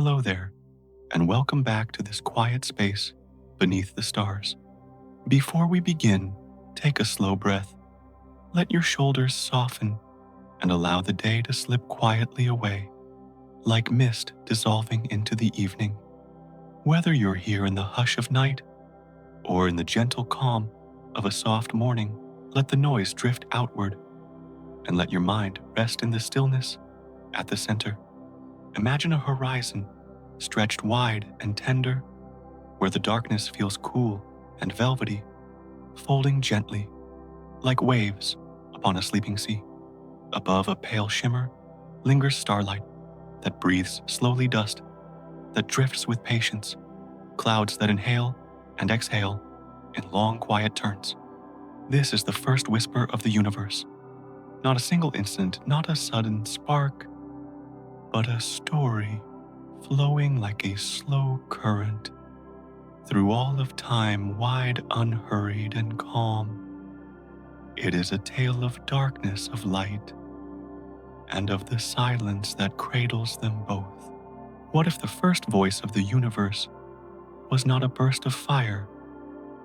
Hello there, and welcome back to this quiet space beneath the stars. Before we begin, take a slow breath. Let your shoulders soften and allow the day to slip quietly away, like mist dissolving into the evening. Whether you're here in the hush of night or in the gentle calm of a soft morning, let the noise drift outward and let your mind rest in the stillness at the center. Imagine a horizon stretched wide and tender, where the darkness feels cool and velvety, folding gently, like waves upon a sleeping sea. Above a pale shimmer lingers starlight that breathes slowly dust, that drifts with patience, clouds that inhale and exhale in long quiet turns. This is the first whisper of the universe. Not a single instant, not a sudden spark, but a story flowing like a slow current through all of time, wide, unhurried, and calm. It is a tale of darkness, of light, and of the silence that cradles them both. What if the first voice of the universe was not a burst of fire,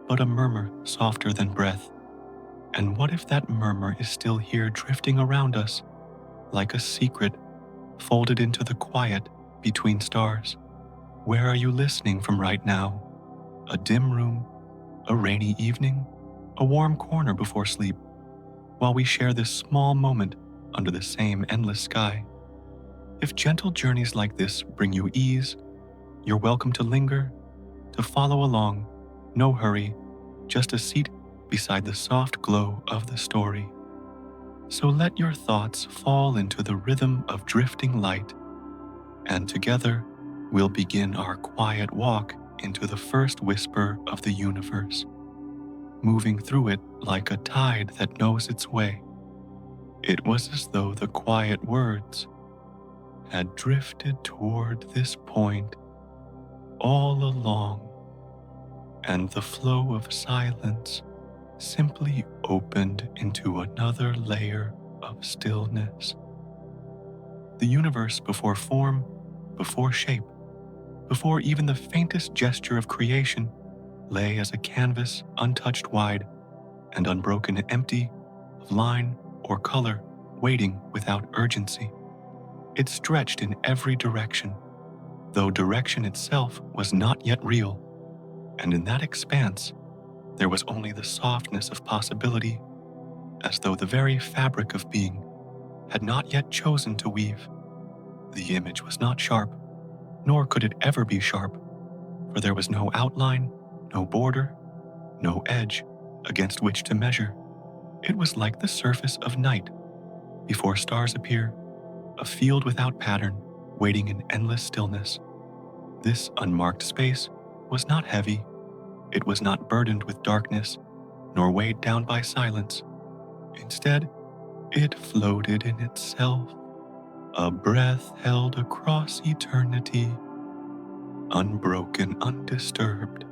but a murmur softer than breath? And what if that murmur is still here, drifting around us like a secret folded into the quiet between stars? Where are you listening from right now? A dim room, a rainy evening, a warm corner before sleep, while we share this small moment under the same endless sky. If gentle journeys like this bring you ease, you're welcome to linger, to follow along. No hurry, just a seat beside the soft glow of the story. So let your thoughts fall into the rhythm of drifting light, and together we'll begin our quiet walk into the first whisper of the universe, moving through it like a tide that knows its way. It was as though the quiet words had drifted toward this point all along, and the flow of silence simply opened into another layer of stillness. The universe before form, before shape, before even the faintest gesture of creation, lay as a canvas untouched wide and unbroken, empty of line or color, waiting without urgency. It stretched in every direction, though direction itself was not yet real, and in that expanse there was only the softness of possibility, as though the very fabric of being had not yet chosen to weave. The image was not sharp, nor could it ever be sharp, for there was no outline, no border, no edge against which to measure. It was like the surface of night before stars appear, a field without pattern, waiting in endless stillness. This unmarked space was not heavy. It was not burdened with darkness, nor weighed down by silence. Instead, it floated in itself, a breath held across eternity, unbroken, undisturbed.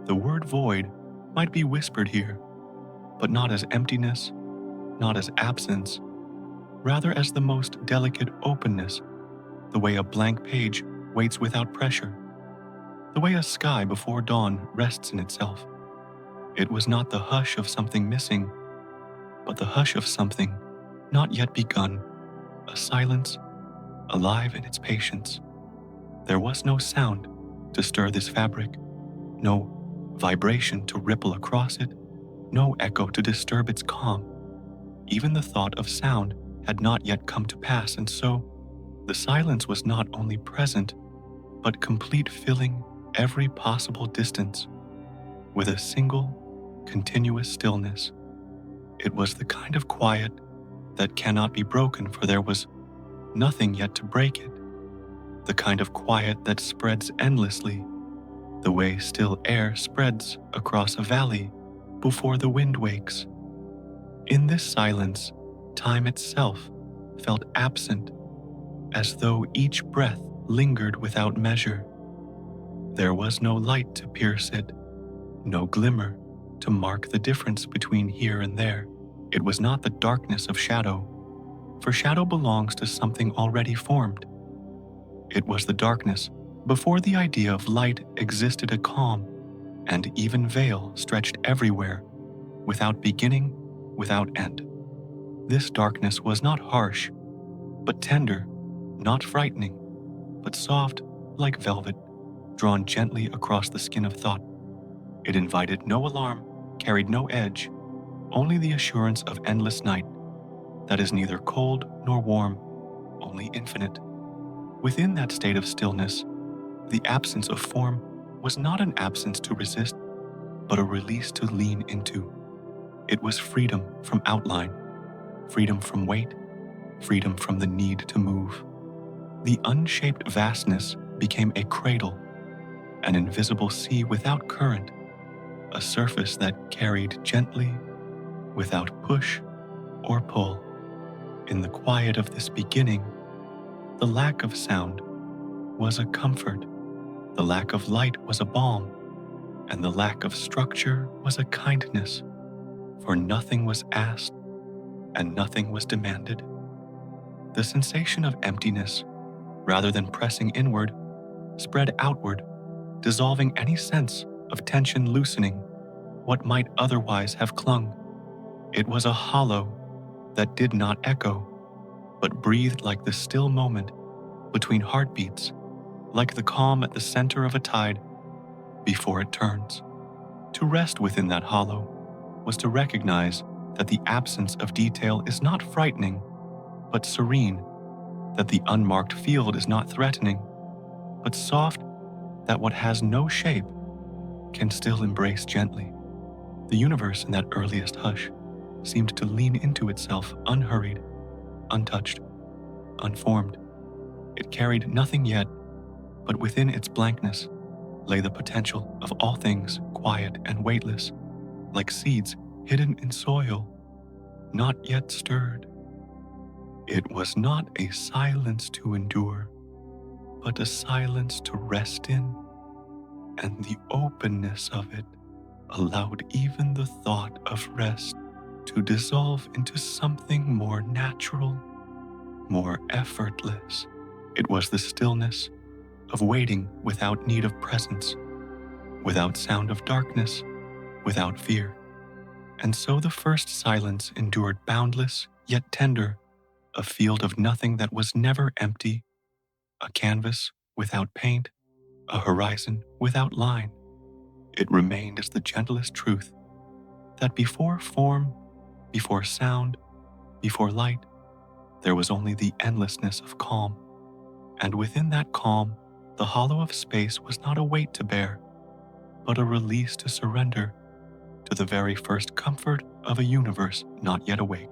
The word void might be whispered here, but not as emptiness, not as absence, rather as the most delicate openness, the way a blank page waits without pressure, the way a sky before dawn rests in itself. It was not the hush of something missing, but the hush of something not yet begun, a silence alive in its patience. There was no sound to stir this fabric, no vibration to ripple across it, no echo to disturb its calm. Even the thought of sound had not yet come to pass, and so the silence was not only present, but complete, filling every possible distance with a single, continuous stillness. It was the kind of quiet that cannot be broken, for there was nothing yet to break it. The kind of quiet that spreads endlessly, the way still air spreads across a valley before the wind wakes. In this silence, time itself felt absent, as though each breath lingered without measure. There was no light to pierce it, no glimmer to mark the difference between here and there. It was not the darkness of shadow, for shadow belongs to something already formed. It was the darkness Before the idea of light existed a calm and even veil stretched everywhere, without beginning, without end. This darkness was not harsh, but tender, not frightening, but soft like velvet, drawn gently across the skin of thought. It invited no alarm, carried no edge, only the assurance of endless night that is neither cold nor warm, only infinite. Within that state of stillness, the absence of form was not an absence to resist, but a release to lean into. It was freedom from outline, freedom from weight, freedom from the need to move. The unshaped vastness became a cradle, an invisible sea without current, a surface that carried gently, without push or pull. In the quiet of this beginning, the lack of sound was a comfort, the lack of light was a balm, and the lack of structure was a kindness, for nothing was asked and nothing was demanded. The sensation of emptiness, rather than pressing inward, spread outward, dissolving any sense of tension, loosening what might otherwise have clung. It was a hollow that did not echo, but breathed like the still moment between heartbeats, like the calm at the center of a tide before it turns. To rest within that hollow was to recognize that the absence of detail is not frightening, but serene, that the unmarked field is not threatening, but soft, that what has no shape can still embrace gently. The universe in that earliest hush seemed to lean into itself unhurried, untouched, unformed. It carried nothing yet, but within its blankness lay the potential of all things quiet and weightless, like seeds hidden in soil, not yet stirred. It was not a silence to endure, but a silence to rest in, and the openness of it allowed even the thought of rest to dissolve into something more natural, more effortless. It was the stillness of waiting without need of presence, without sound of darkness, without fear. And so the first silence endured boundless yet tender, a field of nothing that was never empty, a canvas without paint, a horizon without line. It remained as the gentlest truth that before form, before sound, before light, there was only the endlessness of calm. And within that calm, the hollow of space was not a weight to bear, but a release to surrender to the very first comfort of a universe not yet awake.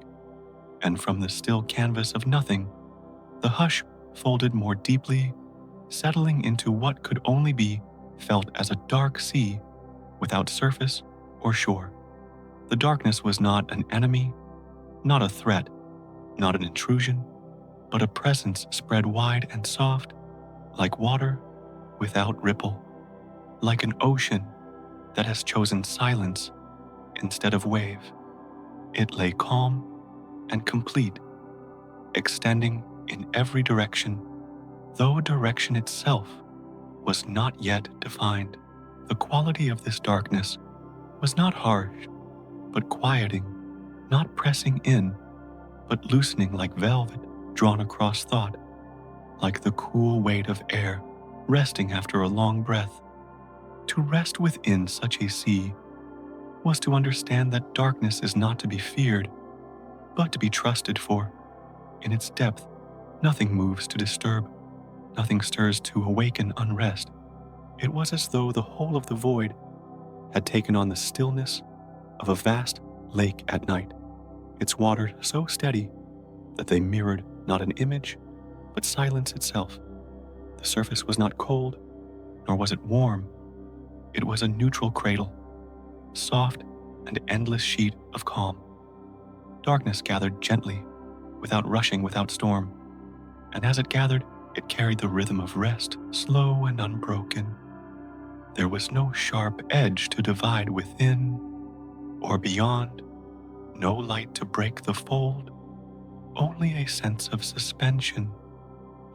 And from the still canvas of nothing, the hush folded more deeply, settling into what could only be felt as a dark sea without surface or shore. The darkness was not an enemy, not a threat, not an intrusion, but a presence spread wide and soft, like water without ripple, like an ocean that has chosen silence instead of wave. It lay calm and complete, extending in every direction, though direction itself was not yet defined. The quality of this darkness was not harsh, but quieting, not pressing in, but loosening like velvet drawn across thought, like the cool weight of air resting after a long breath. To rest within such a sea was to understand that darkness is not to be feared, but to be trusted for. In its depth, nothing moves to disturb, nothing stirs to awaken unrest. It was as though the whole of the void had taken on the stillness of a vast lake at night, its waters so steady that they mirrored not an image, but silence itself. The surface was not cold, nor was it warm. It was a neutral cradle, soft and endless sheet of calm. Darkness gathered gently, without rushing, without storm, and as it gathered, it carried the rhythm of rest, slow and unbroken. There was no sharp edge to divide within or beyond, no light to break the fold, only a sense of suspension,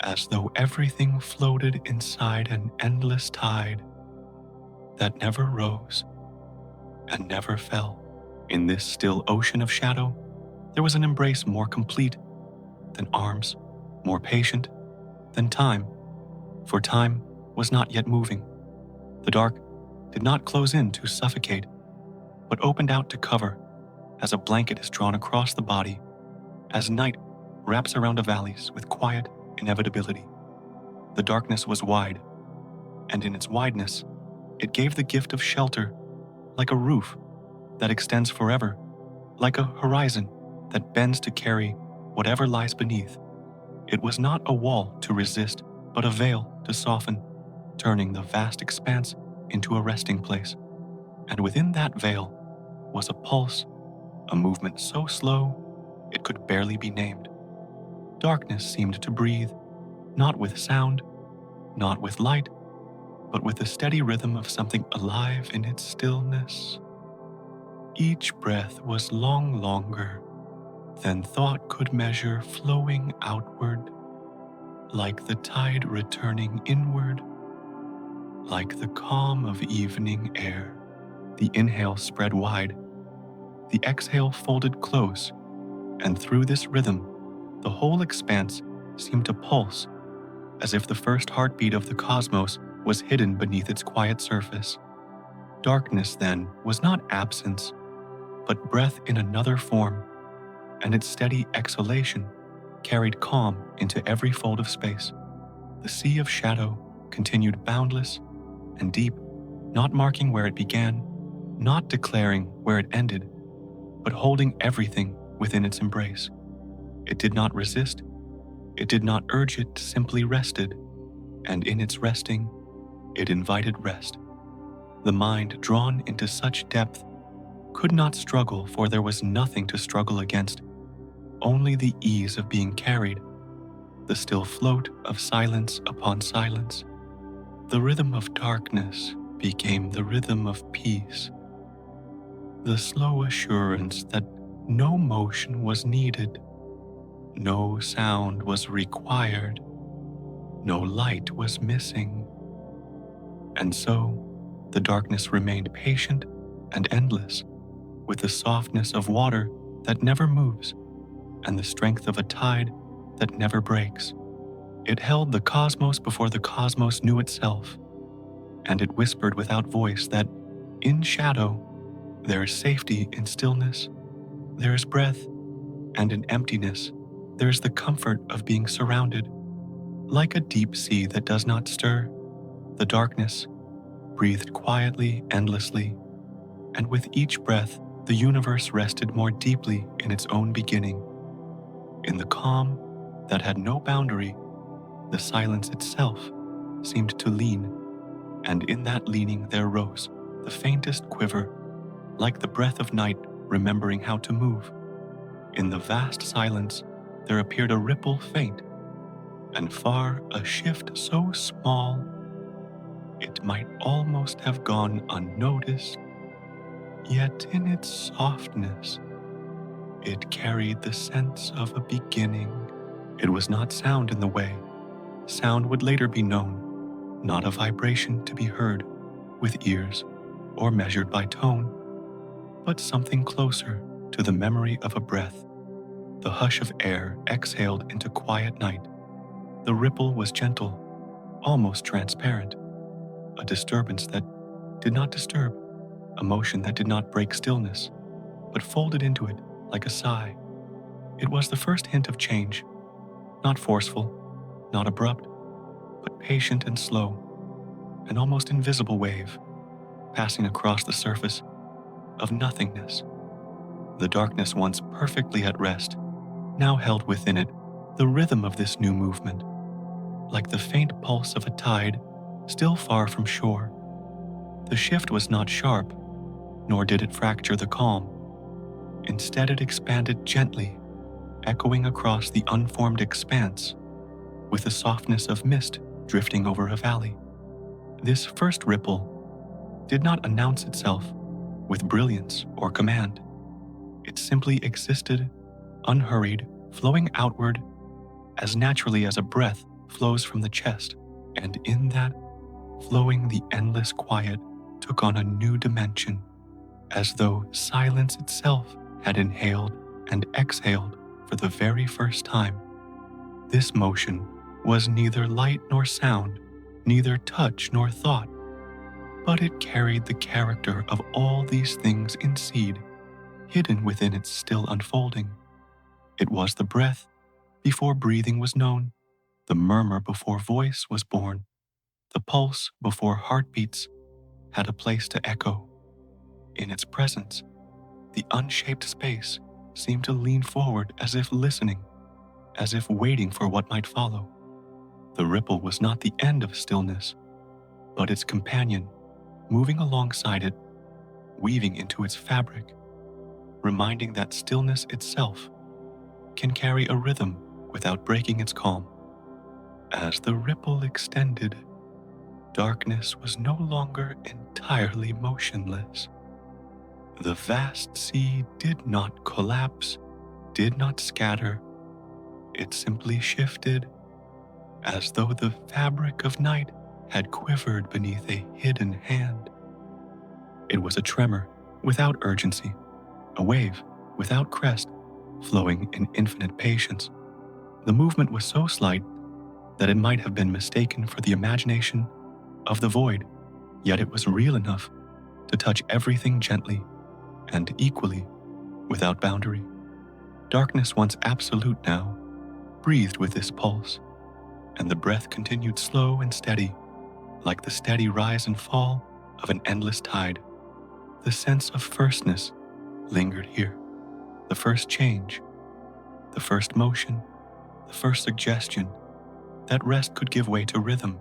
as though everything floated inside an endless tide that never rose and never fell. In this still ocean of shadow, there was an embrace more complete than arms, more patient than time, for time was not yet moving. The dark did not close in to suffocate, but opened out to cover, as a blanket is drawn across the body, as night wraps around the valleys with quiet inevitability. The darkness was wide, and in its wideness, it gave the gift of shelter, like a roof that extends forever, like a horizon that bends to carry whatever lies beneath. It was not a wall to resist, but a veil to soften, turning the vast expanse into a resting place. And within that veil was a pulse, a movement so slow it could barely be named. Darkness seemed to breathe, not with sound, not with light, but with the steady rhythm of something alive in its stillness. Each breath was longer than thought could measure, flowing outward, like the tide returning inward, like the calm of evening air. The inhale spread wide, the exhale folded close, and through this rhythm, the whole expanse seemed to pulse, as if the first heartbeat of the cosmos was hidden beneath its quiet surface. Darkness, then, was not absence, but breath in another form, and its steady exhalation carried calm into every fold of space. The sea of shadow continued boundless and deep, not marking where it began, not declaring where it ended, but holding everything within its embrace. It did not resist, it did not urge, it simply rested, and in its resting, it invited rest. The mind, drawn into such depth, could not struggle, for there was nothing to struggle against, only the ease of being carried, the still float of silence upon silence. The rhythm of darkness became the rhythm of peace, the slow assurance that no motion was needed, no sound was required, no light was missing. And so, the darkness remained patient and endless, with the softness of water that never moves and the strength of a tide that never breaks. It held the cosmos before the cosmos knew itself, and it whispered without voice that in shadow there is safety in stillness, there is breath, and in emptiness there is the comfort of being surrounded. Like a deep sea that does not stir, the darkness breathed quietly, endlessly, and with each breath the universe rested more deeply in its own beginning. In the calm that had no boundary, the silence itself seemed to lean, and in that leaning there rose the faintest quiver, like the breath of night remembering how to move. In the vast silence there appeared a ripple faint, and far a shift so small it might almost have gone unnoticed, yet in its softness it carried the sense of a beginning. It was not sound in the way. Sound would later be known, not a vibration to be heard with ears or measured by tone, but something closer to the memory of a breath. The hush of air exhaled into quiet night. The ripple was gentle, almost transparent, a disturbance that did not disturb, a motion that did not break stillness, but folded into it like a sigh. It was the first hint of change, not forceful, not abrupt, but patient and slow, an almost invisible wave, passing across the surface of nothingness. The darkness, once perfectly at rest, now held within it the rhythm of this new movement, like the faint pulse of a tide still far from shore. The shift was not sharp, nor did it fracture the calm. Instead, it expanded gently, echoing across the unformed expanse, with the softness of mist drifting over a valley. This first ripple did not announce itself with brilliance or command. It simply existed, unhurried, flowing outward as naturally as a breath flows from the chest, and in that flowing, the endless quiet took on a new dimension, as though silence itself had inhaled and exhaled for the very first time. This motion was neither light nor sound, neither touch nor thought, but it carried the character of all these things in seed, hidden within its still unfolding. It was the breath before breathing was known, the murmur before voice was born, the pulse before heartbeats had a place to echo. In its presence, the unshaped space seemed to lean forward as if listening, as if waiting for what might follow. The ripple was not the end of stillness, but its companion, moving alongside it, weaving into its fabric, reminding that stillness itself can carry a rhythm without breaking its calm. As the ripple extended, darkness was no longer entirely motionless. The vast sea did not collapse, did not scatter. It simply shifted, as though the fabric of night had quivered beneath a hidden hand. It was a tremor without urgency, a wave without crest, flowing in infinite patience. The movement was so slight that it might have been mistaken for the imagination of the void, yet it was real enough to touch everything gently and equally without boundary. Darkness, once absolute now, breathed with this pulse, and the breath continued slow and steady, like the steady rise and fall of an endless tide. The sense of firstness lingered here, the first change, the first motion, the first suggestion that rest could give way to rhythm.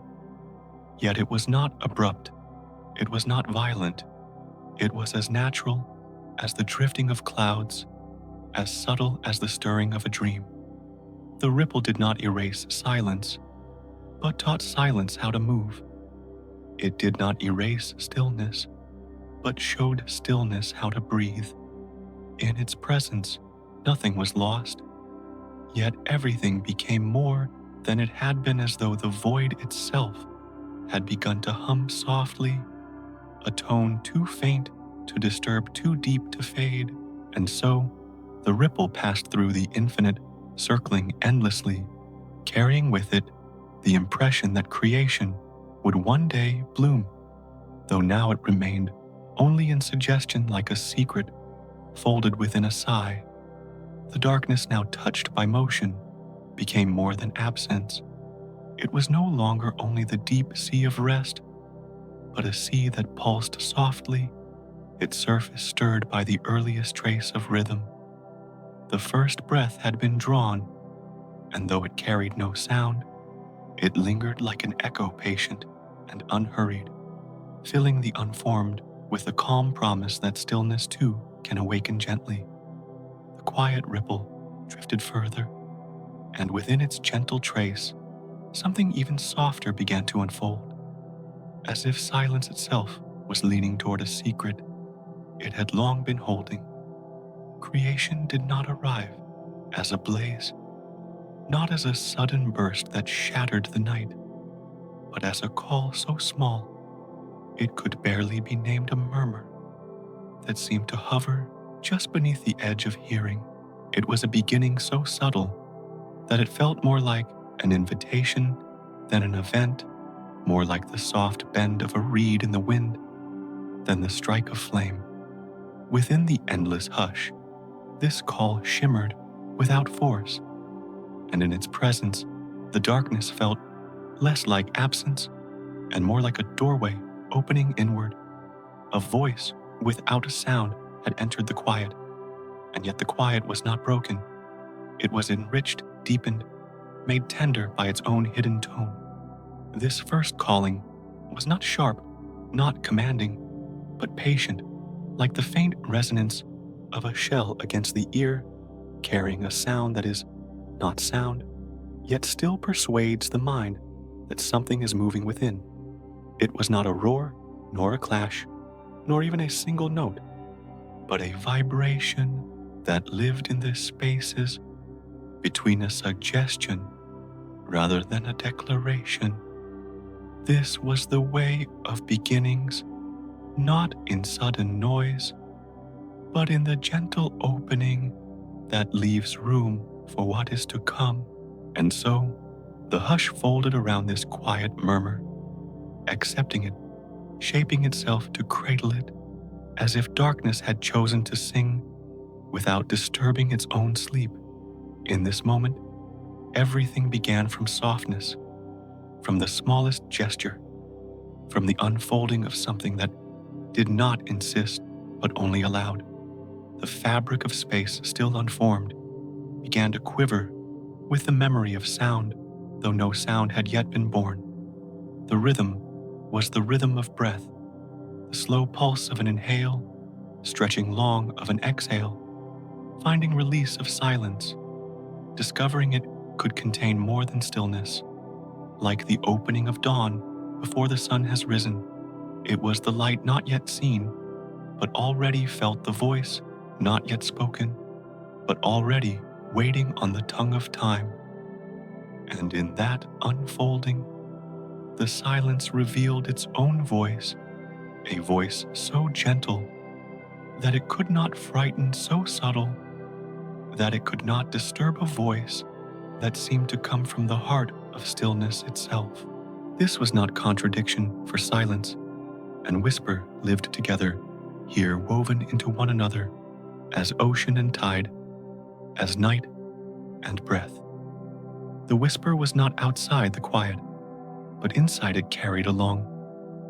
Yet it was not abrupt, it was not violent, it was as natural as the drifting of clouds, as subtle as the stirring of a dream. The ripple did not erase silence, but taught silence how to move. It did not erase stillness, but showed stillness how to breathe. In its presence, nothing was lost, yet everything became more than it had been, as though the void itself had begun to hum softly, a tone too faint to disturb, too deep to fade, and so the ripple passed through the infinite, circling endlessly, carrying with it the impression that creation would one day bloom, though now it remained only in suggestion, like a secret folded within a sigh. The darkness, now touched by motion, became more than absence. It was no longer only the deep sea of rest, but a sea that pulsed softly, its surface stirred by the earliest trace of rhythm. The first breath had been drawn, and though it carried no sound, it lingered like an echo, patient and unhurried, filling the unformed with the calm promise that stillness too can awaken gently. The quiet ripple drifted further, and within its gentle trace, something even softer began to unfold, as if silence itself was leaning toward a secret it had long been holding. Creation did not arrive as a blaze, not as a sudden burst that shattered the night, but as a call so small it could barely be named a murmur that seemed to hover just beneath the edge of hearing. It was a beginning so subtle that it felt more like an invitation than an event, more like the soft bend of a reed in the wind than the strike of flame. Within the endless hush, this call shimmered without force, and in its presence, the darkness felt less like absence and more like a doorway opening inward. A voice without a sound had entered the quiet, and yet the quiet was not broken. It was enriched, deepened, made tender by its own hidden tone. This first calling was not sharp, not commanding, but patient, like the faint resonance of a shell against the ear, carrying a sound that is not sound, yet still persuades the mind that something is moving within. It was not a roar, nor a clash, nor even a single note, but a vibration that lived in the spaces between a suggestion, rather than a declaration. This was the way of beginnings, not in sudden noise, but in the gentle opening that leaves room for what is to come. And so, the hush folded around this quiet murmur, accepting it, shaping itself to cradle it, as if darkness had chosen to sing without disturbing its own sleep. In this moment, everything began from softness, from the smallest gesture, from the unfolding of something that did not insist but only allowed. The fabric of space, still unformed, began to quiver with the memory of sound, though no sound had yet been born. The rhythm was the rhythm of breath, the slow pulse of an inhale, stretching long of an exhale, finding release of silence, discovering it could contain more than stillness. Like the opening of dawn before the sun has risen, it was the light not yet seen, but already felt, the voice not yet spoken, but already waiting on the tongue of time. And in that unfolding, the silence revealed its own voice, a voice so gentle that it could not frighten, so subtle that it could not disturb, a voice that seemed to come from the heart of stillness itself. This was not contradiction, for silence and whisper lived together, here woven into one another, as ocean and tide, as night and breath. The whisper was not outside the quiet, but inside it, carried along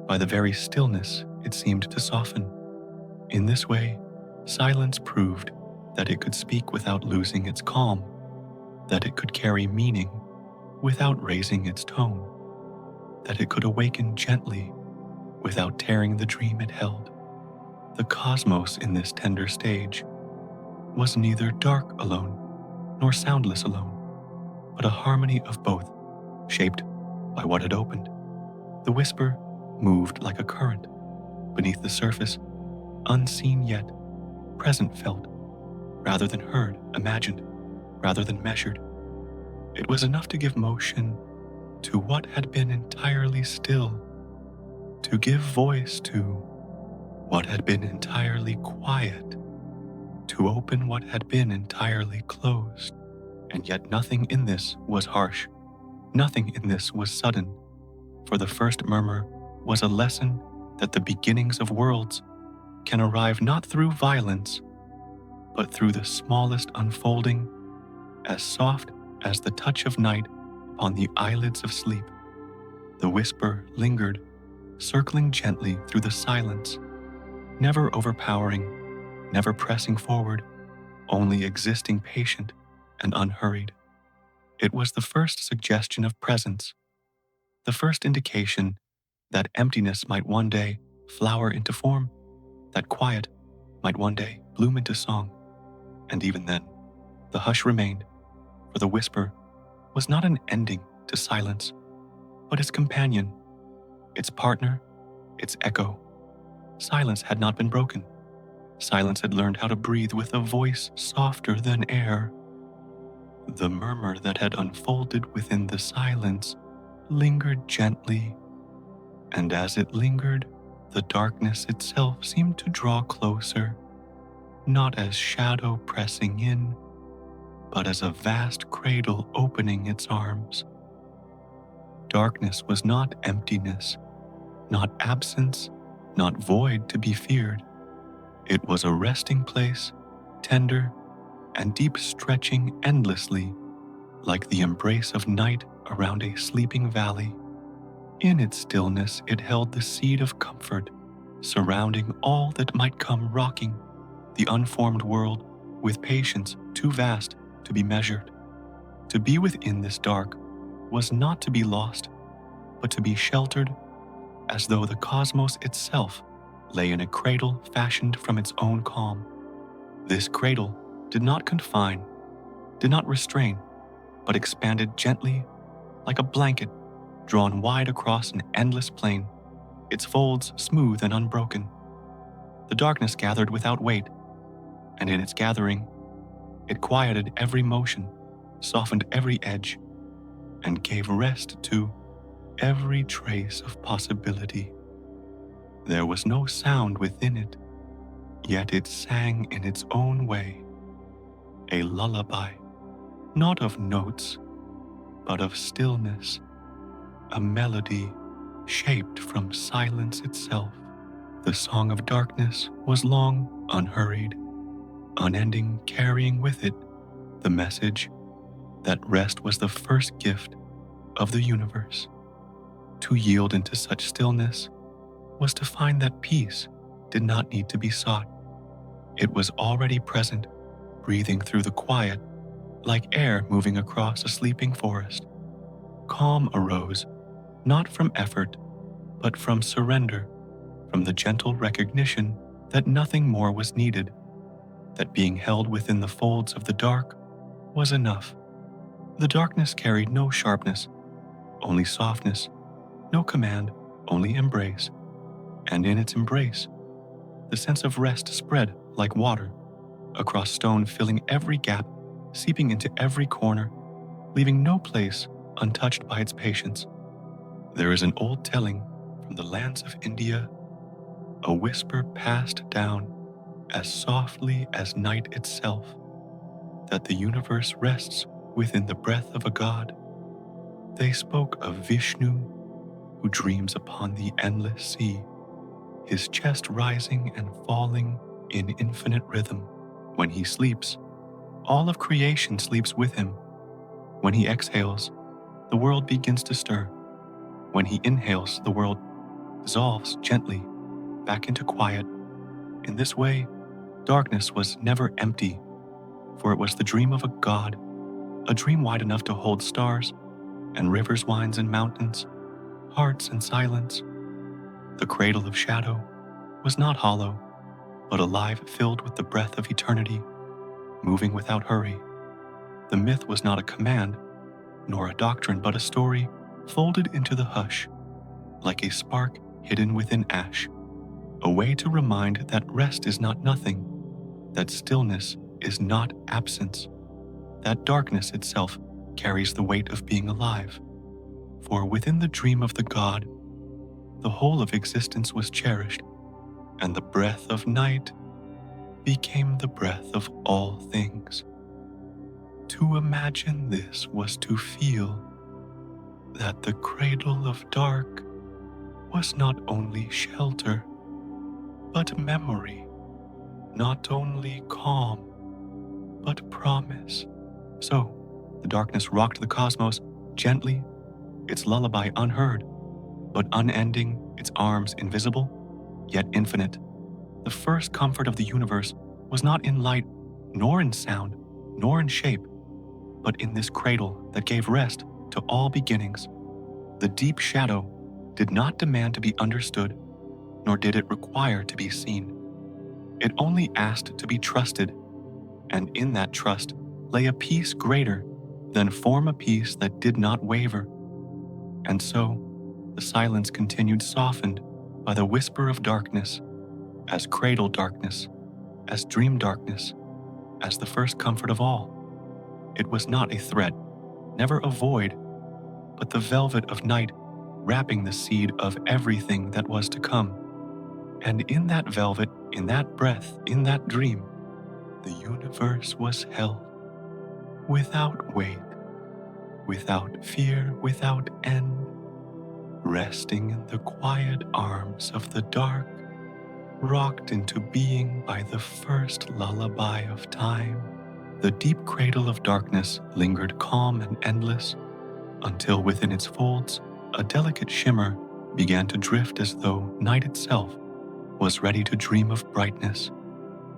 by the very stillness it seemed to soften. In this way, silence proved that it could speak without losing its calm, that it could carry meaning without raising its tone, that it could awaken gently without tearing the dream it held. The cosmos in this tender stage was neither dark alone nor soundless alone, but a harmony of both, shaped by what had opened. The whisper moved like a current beneath the surface, unseen yet, present felt, rather than heard, imagined, rather than measured. It was enough to give motion to what had been entirely still, to give voice to what had been entirely quiet, to open what had been entirely closed. And yet nothing in this was harsh, nothing in this was sudden, for the first murmur was a lesson that the beginnings of worlds can arrive not through violence, but through the smallest unfolding, as soft as the touch of night upon the eyelids of sleep. The whisper lingered, circling gently through the silence, never overpowering, never pressing forward, only existing patient and unhurried. It was the first suggestion of presence, the first indication that emptiness might one day flower into form, that quiet might one day bloom into song. And even then, the hush remained, for the whisper was not an ending to silence, but its companion, its partner, its echo. Silence had not been broken. Silence had learned how to breathe with a voice softer than air. The murmur that had unfolded within the silence lingered gently, and as it lingered, the darkness itself seemed to draw closer, not as shadow pressing in, but as a vast cradle opening its arms. Darkness was not emptiness, not absence, not void to be feared. It was a resting place, tender and deep, stretching endlessly, like the embrace of night around a sleeping valley. In its stillness, it held the seed of comfort, surrounding all that might come, rocking the unformed world with patience too vast to be measured. To be within this dark was not to be lost, but to be sheltered, as though the cosmos itself lay in a cradle fashioned from its own calm. This cradle did not confine, did not restrain, but expanded gently like a blanket drawn wide across an endless plain, its folds smooth and unbroken. The darkness gathered without weight, and in its gathering, it quieted every motion, softened every edge, and gave rest to every trace of possibility. There was no sound within it, yet it sang in its own way, a lullaby, not of notes, but of stillness, a melody shaped from silence itself. The song of darkness was long, unhurried, unending, carrying with it the message that rest was the first gift of the universe. To yield into such stillness was to find that peace did not need to be sought. It was already present, breathing through the quiet, like air moving across a sleeping forest. Calm arose, not from effort, but from surrender, from the gentle recognition that nothing more was needed, that being held within the folds of the dark was enough. The darkness carried no sharpness, only softness, no command, only embrace. And in its embrace, the sense of rest spread like water, across stone, filling every gap, seeping into every corner, leaving no place untouched by its patience. There is an old telling from the lands of India, a whisper passed down as softly as night itself, that the universe rests within the breath of a god. They spoke of Vishnu, who dreams upon the endless sea, his chest rising and falling in infinite rhythm. When he sleeps, all of creation sleeps with him. When he exhales, the world begins to stir. When he inhales, the world dissolves gently back into quiet. In this way, darkness was never empty, for it was the dream of a god, a dream wide enough to hold stars and rivers, winds and mountains, hearts and silence. The cradle of shadow was not hollow, but alive, filled with the breath of eternity, moving without hurry. The myth was not a command, nor a doctrine, but a story folded into the hush, like a spark hidden within ash, a way to remind that rest is not nothing, that stillness is not absence, that darkness itself carries the weight of being alive. For within the dream of the god, the whole of existence was cherished, and the breath of night became the breath of all things. To imagine this was to feel that the cradle of dark was not only shelter, but memory, not only calm, but promise. So, the darkness rocked the cosmos gently, its lullaby unheard, but unending, its arms invisible, yet infinite. The first comfort of the universe was not in light, nor in sound, nor in shape, but in this cradle that gave rest to all beginnings. The deep shadow did not demand to be understood, nor did it require to be seen. It only asked to be trusted, and in that trust lay a peace greater than form, a peace that did not waver. And so, the silence continued, softened by the whisper of darkness, as cradle darkness, as dream darkness, as the first comfort of all. It was not a threat, never a void, but the velvet of night wrapping the seed of everything that was to come. And in that velvet, in that breath, in that dream, the universe was held, without weight, without fear, without end, resting in the quiet arms of the dark, rocked into being by the first lullaby of time. The deep cradle of darkness lingered calm and endless, until within its folds, a delicate shimmer began to drift, as though night itself was ready to dream of brightness.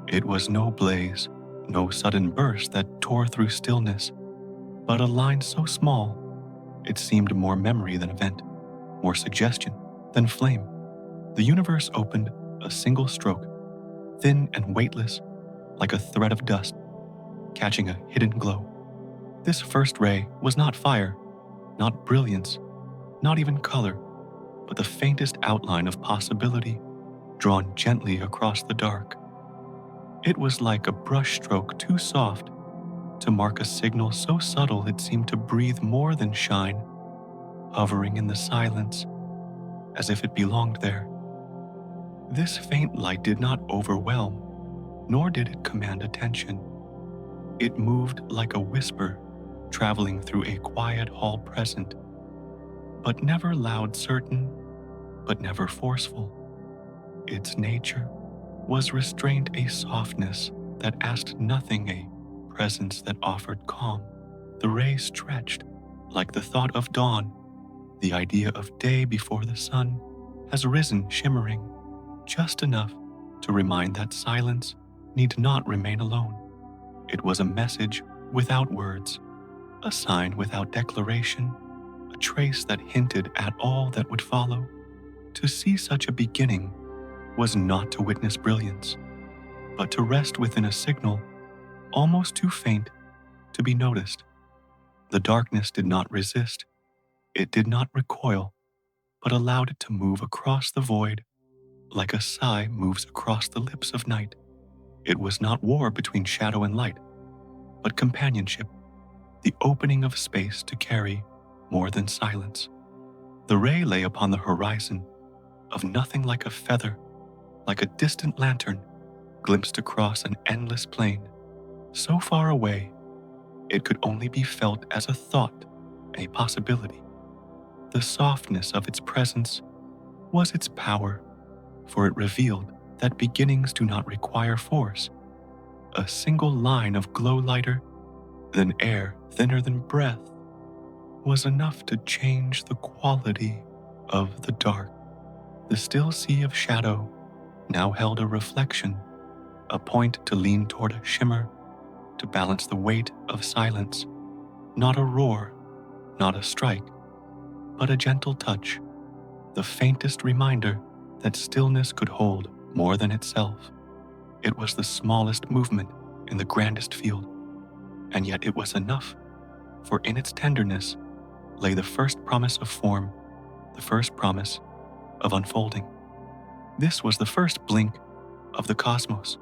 It was no blaze, no sudden burst that tore through stillness, but a line so small it seemed more memory than event, more suggestion than flame. The universe opened a single stroke, thin and weightless, like a thread of dust, catching a hidden glow. This first ray was not fire, not brilliance, not even color, but the faintest outline of possibility drawn gently across the dark. It was like a brush stroke too soft, to mark a signal so subtle it seemed to breathe more than shine, hovering in the silence as if it belonged there. This faint light did not overwhelm, nor did it command attention. It moved like a whisper traveling through a quiet hall present, but never loud certain, but never forceful. Its nature was restraint, a softness that asked nothing, a presence that offered calm. The ray stretched like the thought of dawn, the idea of day before the sun has risen shimmering, just enough to remind that silence need not remain alone. It was a message without words, a sign without declaration, a trace that hinted at all that would follow. To see such a beginning was not to witness brilliance, but to rest within a signal almost too faint to be noticed. The darkness did not resist, it did not recoil, but allowed it to move across the void like a sigh moves across the lips of night. It was not war between shadow and light, but companionship, the opening of space to carry more than silence. The ray lay upon the horizon, of nothing like a feather, like a distant lantern glimpsed across an endless plain, so far away it could only be felt as a thought, a possibility. The softness of its presence was its power, for it revealed that beginnings do not require force. A single line of glow lighter than air, thinner than breath, was enough to change the quality of the dark. The still sea of shadow now held a reflection, a point to lean toward a shimmer, to balance the weight of silence. Not a roar, not a strike, but a gentle touch, the faintest reminder that stillness could hold more than itself. It was the smallest movement in the grandest field, and yet it was enough, for in its tenderness lay the first promise of form, the first promise of unfolding. This was the first blink of the cosmos,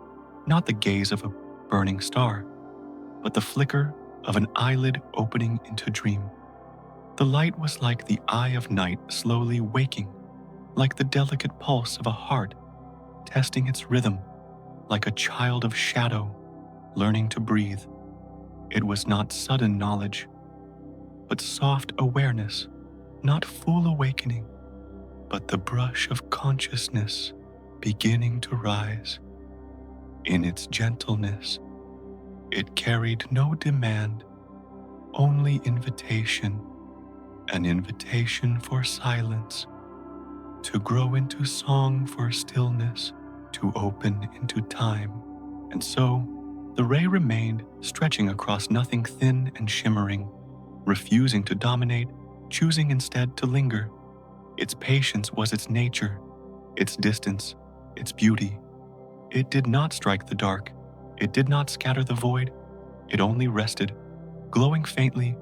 not the gaze of a burning star, but the flicker of an eyelid opening into dream. The light was like the eye of night slowly waking, like the delicate pulse of a heart testing its rhythm, like a child of shadow learning to breathe. It was not sudden knowledge, but soft awareness, not full awakening, but the brush of consciousness beginning to rise. In its gentleness, it carried no demand, only invitation, an invitation for silence, to grow into song for stillness, to open into time. And so, the ray remained stretching across nothing thin and shimmering, refusing to dominate, choosing instead to linger. Its patience was its nature, its distance, its beauty. It did not strike the dark, it did not scatter the void, it only rested, glowing faintly,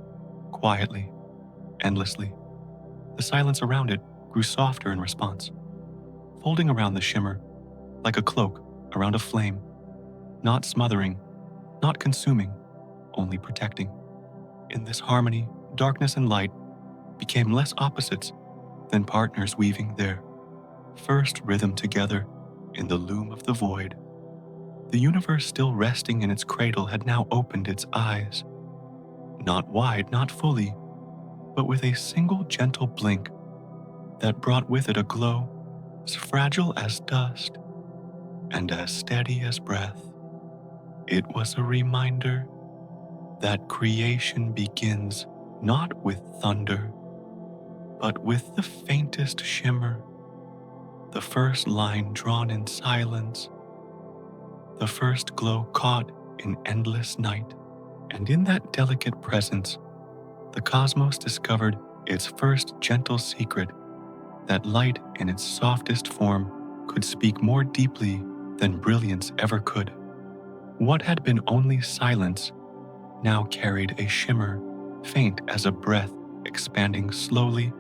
quietly, endlessly. The silence around it grew softer in response, folding around the shimmer like a cloak around a flame, not smothering, not consuming, only protecting. In this harmony, darkness and light became less opposites than partners weaving their first rhythm together in the loom of the void. The universe, still resting in its cradle, had now opened its eyes, not wide, not fully, but with a single gentle blink that brought with it a glow as fragile as dust and as steady as breath. It was a reminder that creation begins not with thunder, but with the faintest shimmer, the first line drawn in silence, the first glow caught in endless night. And in that delicate presence, the cosmos discovered its first gentle secret, that light in its softest form could speak more deeply than brilliance ever could. What had been only silence now carried a shimmer, faint as a breath, expanding slowly,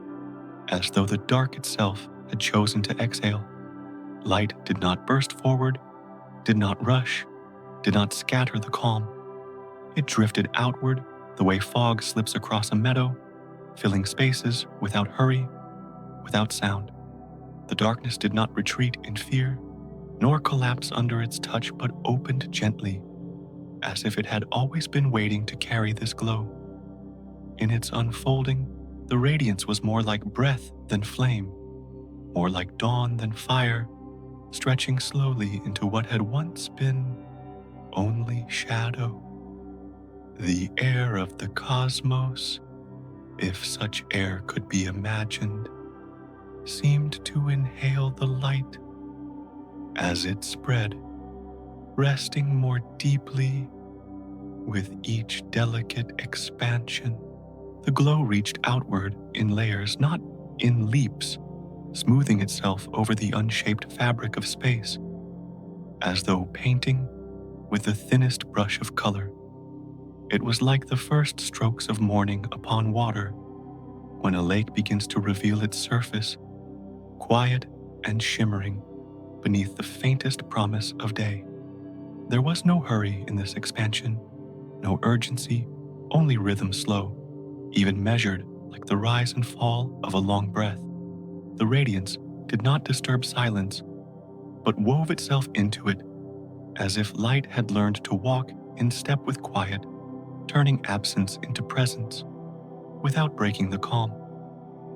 as though the dark itself had chosen to exhale. Light did not burst forward, did not rush, did not scatter the calm. It drifted outward the way fog slips across a meadow, filling spaces without hurry, without sound. The darkness did not retreat in fear, nor collapse under its touch, but opened gently, as if it had always been waiting to carry this glow. In its unfolding, the radiance was more like breath than flame, more like dawn than fire, stretching slowly into what had once been only shadow. The air of the cosmos, if such air could be imagined, seemed to inhale the light as it spread, resting more deeply with each delicate expansion. The glow reached outward in layers, not in leaps, smoothing itself over the unshaped fabric of space, as though painting with the thinnest brush of color. It was like the first strokes of morning upon water, when a lake begins to reveal its surface, quiet and shimmering beneath the faintest promise of day. There was no hurry in this expansion, no urgency, only rhythm slow, even measured like the rise and fall of a long breath. The radiance did not disturb silence, but wove itself into it, as if light had learned to walk in step with quiet, turning absence into presence, without breaking the calm.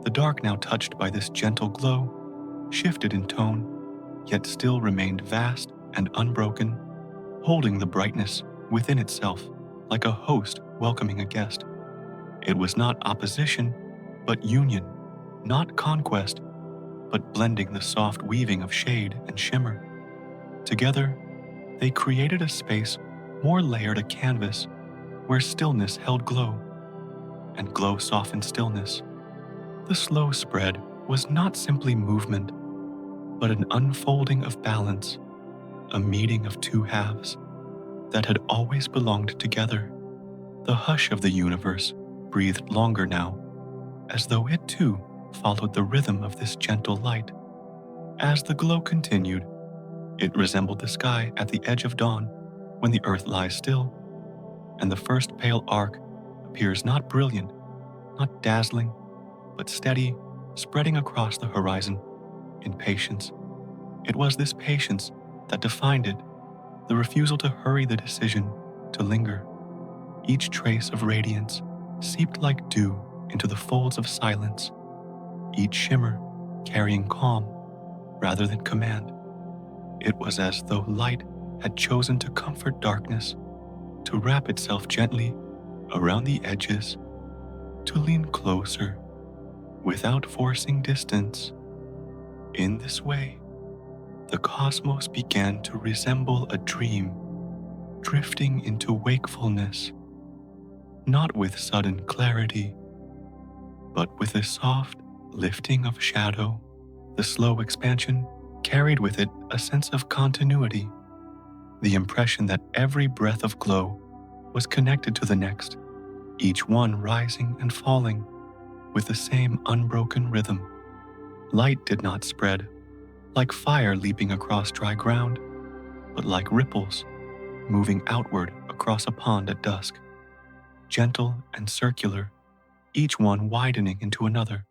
The dark, now touched by this gentle glow, shifted in tone, yet still remained vast and unbroken, holding the brightness within itself like a host welcoming a guest. It was not opposition, but union, not conquest, but blending the soft weaving of shade and shimmer. Together, they created a space more layered a canvas where stillness held glow, and glow softened stillness. The slow spread was not simply movement, but an unfolding of balance, a meeting of two halves that had always belonged together. The hush of the universe breathed longer now, as though it too followed the rhythm of this gentle light. As the glow continued, it resembled the sky at the edge of dawn, when the earth lies still, and the first pale arc appears not brilliant, not dazzling, but steady, spreading across the horizon in patience. It was this patience that defined it, the refusal to hurry, the decision to linger. Each trace of radiance seeped like dew into the folds of silence, each shimmer carrying calm rather than command. It was as though light had chosen to comfort darkness, to wrap itself gently around the edges, to lean closer without forcing distance. In this way, the cosmos began to resemble a dream, drifting into wakefulness, not with sudden clarity, but with a soft lifting of shadow. The slow expansion carried with it a sense of continuity, the impression that every breath of glow was connected to the next, each one rising and falling with the same unbroken rhythm. Light did not spread like fire leaping across dry ground, but like ripples moving outward across a pond at dusk, gentle and circular, each one widening into another.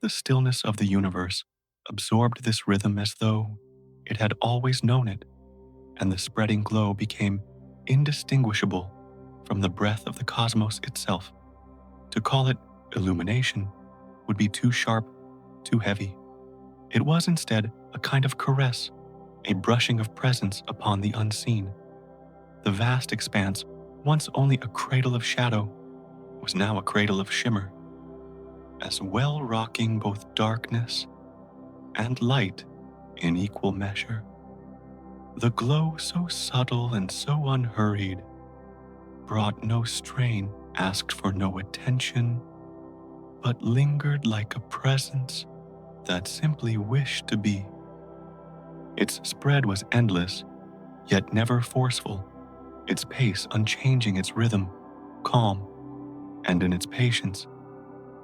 The stillness of the universe absorbed this rhythm as though it had always known it, and the spreading glow became indistinguishable from the breath of the cosmos itself. To call it illumination would be too sharp, too heavy. It was instead a kind of caress, a brushing of presence upon the unseen. The vast expanse, once only a cradle of shadow, was now a cradle of shimmer, as well rocking both darkness and light in equal measure. The glow, so subtle and so unhurried, brought no strain, asked for no attention, but lingered like a presence that simply wished to be. Its spread was endless, yet never forceful, its pace unchanging, its rhythm calm, and in its patience,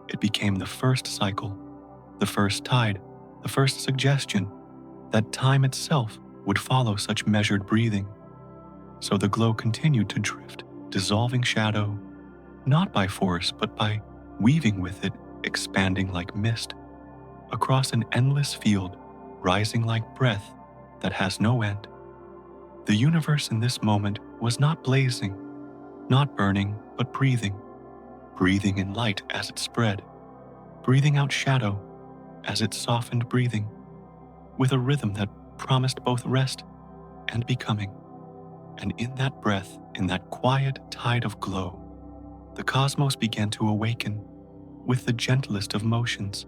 it became the first cycle, the first tide, the first suggestion that time itself would follow such measured breathing. So the glow continued to drift, dissolving shadow, not by force, but by weaving with it, expanding like mist, across an endless field, rising like breath that has no end. The universe in this moment was not blazing, not burning, but breathing, breathing in light as it spread, breathing out shadow as it softened breathing, with a rhythm that promised both rest and becoming. And in that breath, in that quiet tide of glow, the cosmos began to awaken with the gentlest of motions,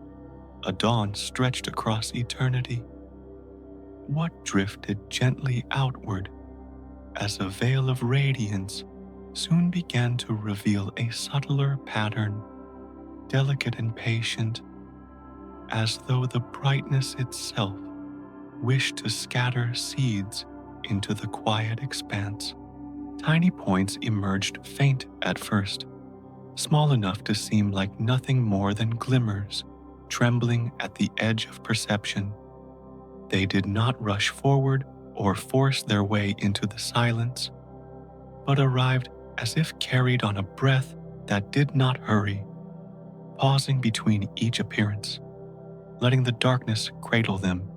a dawn stretched across eternity. What drifted gently outward as a veil of radiance soon began to reveal a subtler pattern, delicate and patient, as though the brightness itself wished to scatter seeds into the quiet expanse. Tiny points emerged faint at first, small enough to seem like nothing more than glimmers, trembling at the edge of perception. They did not rush forward or force their way into the silence, but arrived as if carried on a breath that did not hurry, pausing between each appearance, letting the darkness cradle them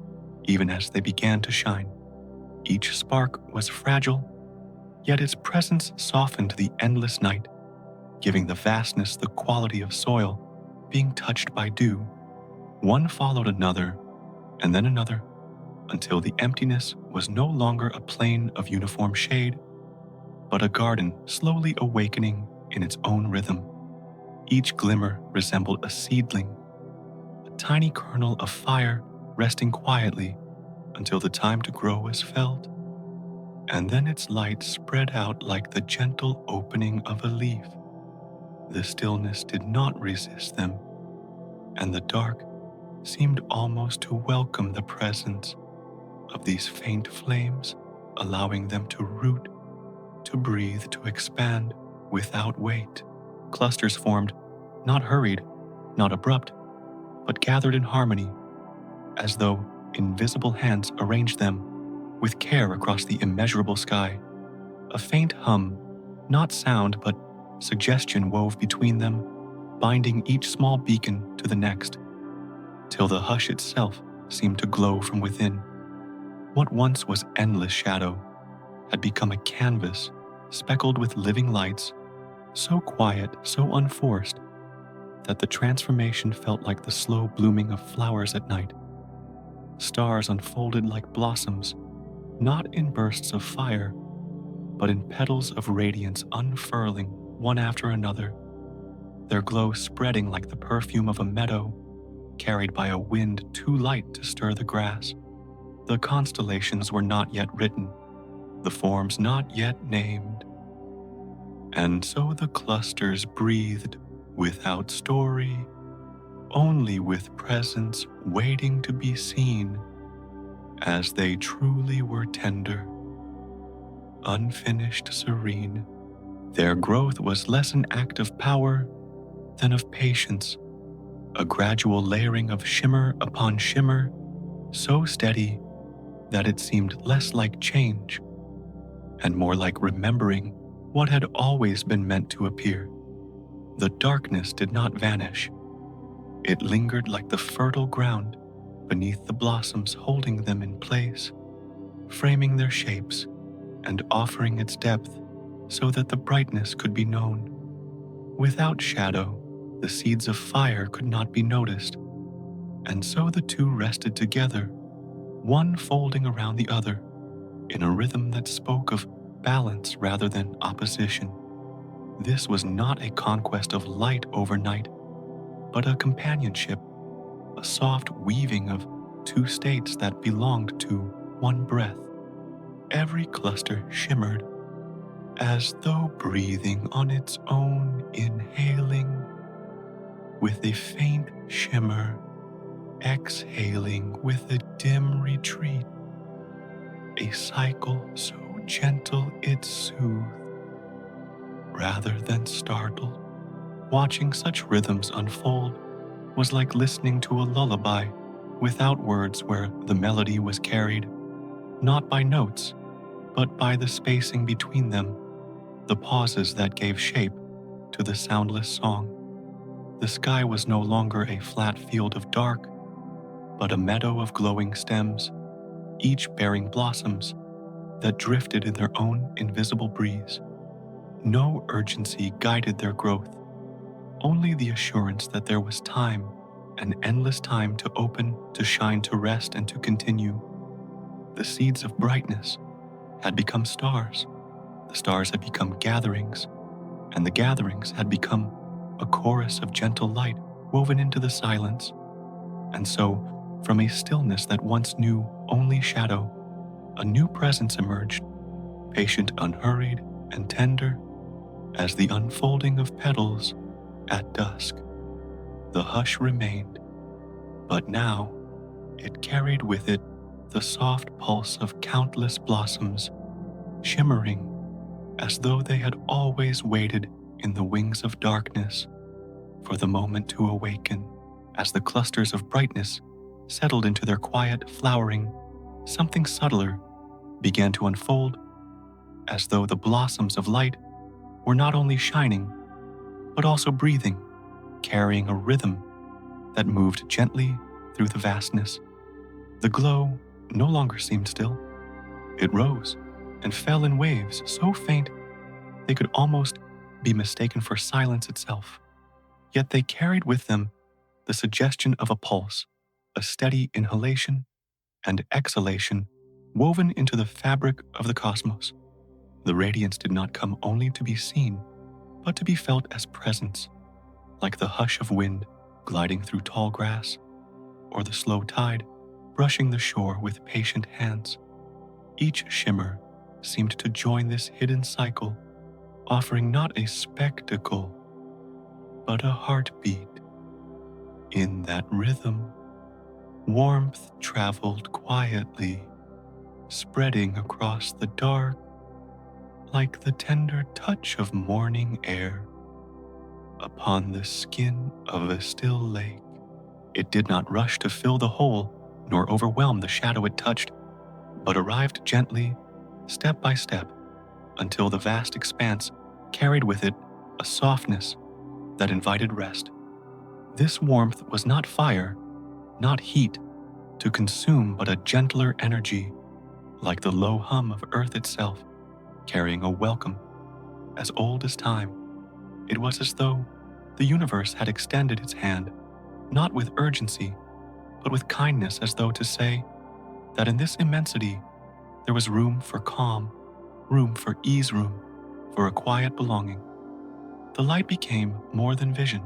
even as they began to shine. Each spark was fragile, yet its presence softened the endless night, giving the vastness the quality of soil being touched by dew. One followed another, and then another, until the emptiness was no longer a plain of uniform shade, but a garden slowly awakening in its own rhythm. Each glimmer resembled a seedling, a tiny kernel of fire resting quietly until the time to grow was felt, and then its light spread out like the gentle opening of a leaf. The stillness did not resist them, and the dark seemed almost to welcome the presence of these faint flames, allowing them to root, to breathe, to expand without weight. Clusters formed, not hurried, not abrupt, but gathered in harmony, as though invisible hands arranged them with care across the immeasurable sky. A faint hum, not sound but suggestion, wove between them, binding each small beacon to the next, till the hush itself seemed to glow from within. What once was endless shadow had become a canvas speckled with living lights, so quiet, so unforced, that the transformation felt like the slow blooming of flowers at night. Stars unfolded like blossoms, not in bursts of fire, but in petals of radiance unfurling one after another, their glow spreading like the perfume of a meadow carried by a wind too light to stir the grass. The constellations were not yet written, the forms not yet named, and so the clusters breathed without story, only with presence waiting to be seen, as they truly were tender, unfinished, serene. Their growth was less an act of power than of patience, a gradual layering of shimmer upon shimmer, so steady that it seemed less like change and more like remembering what had always been meant to appear. The darkness did not vanish. It lingered like the fertile ground beneath the blossoms, holding them in place, framing their shapes and offering its depth so that the brightness could be known. Without shadow, the seeds of fire could not be noticed, and so the two rested together, one folding around the other, in a rhythm that spoke of balance rather than opposition. This was not a conquest of light overnight, but a companionship, a soft weaving of two states that belonged to one breath. Every cluster shimmered as though breathing on its own, inhaling with a faint shimmer, exhaling with a dim retreat, a cycle so gentle it soothed rather than startled. Watching such rhythms unfold was like listening to a lullaby without words, where the melody was carried not by notes, but by the spacing between them, the pauses that gave shape to the soundless song. The sky was no longer a flat field of dark, but a meadow of glowing stems, each bearing blossoms that drifted in their own invisible breeze. No urgency guided their growth, only the assurance that there was time, an endless time to open, to shine, to rest, and to continue. The seeds of brightness had become stars. The stars had become gatherings, and the gatherings had become a chorus of gentle light woven into the silence. And so, from a stillness that once knew only shadow, a new presence emerged, patient, unhurried, and tender as the unfolding of petals at dusk. The hush remained, but now it carried with it the soft pulse of countless blossoms, shimmering as though they had always waited in the wings of darkness for the moment to awaken. As the clusters of brightness settled into their quiet flowering, something subtler began to unfold, as though the blossoms of light were not only shining, but also breathing, carrying a rhythm that moved gently through the vastness. The glow no longer seemed still. It rose and fell in waves so faint they could almost be mistaken for silence itself. Yet they carried with them the suggestion of a pulse, a steady inhalation and exhalation woven into the fabric of the cosmos. The radiance did not come only to be seen, but to be felt as presence, like the hush of wind gliding through tall grass, or the slow tide brushing the shore with patient hands. Each shimmer seemed to join this hidden cycle, offering not a spectacle, but a heartbeat. In that rhythm, warmth traveled quietly, spreading across the dark like the tender touch of morning air upon the skin of a still lake. It did not rush to fill the hole nor overwhelm the shadow it touched, but arrived gently, step by step, until the vast expanse carried with it a softness that invited rest. This warmth was not fire, not heat to consume, but a gentler energy, like the low hum of earth itself, carrying a welcome as old as time. It was as though the universe had extended its hand, not with urgency, but with kindness, as though to say that in this immensity there was room for calm, room for ease, room for a quiet belonging. The light became more than vision.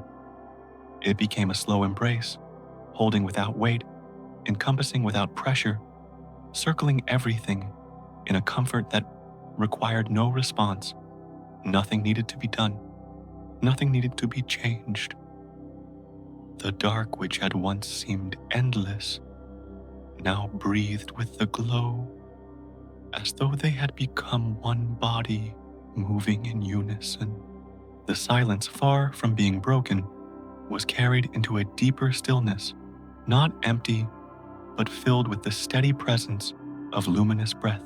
It became a slow embrace, holding without weight, encompassing without pressure, circling everything in a comfort that required no response. Nothing needed to be done. Nothing needed to be changed. The dark, which had once seemed endless, now breathed with the glow, as though they had become one body, moving in unison. The silence, far from being broken, was carried into a deeper stillness, not empty, but filled with the steady presence of luminous breath.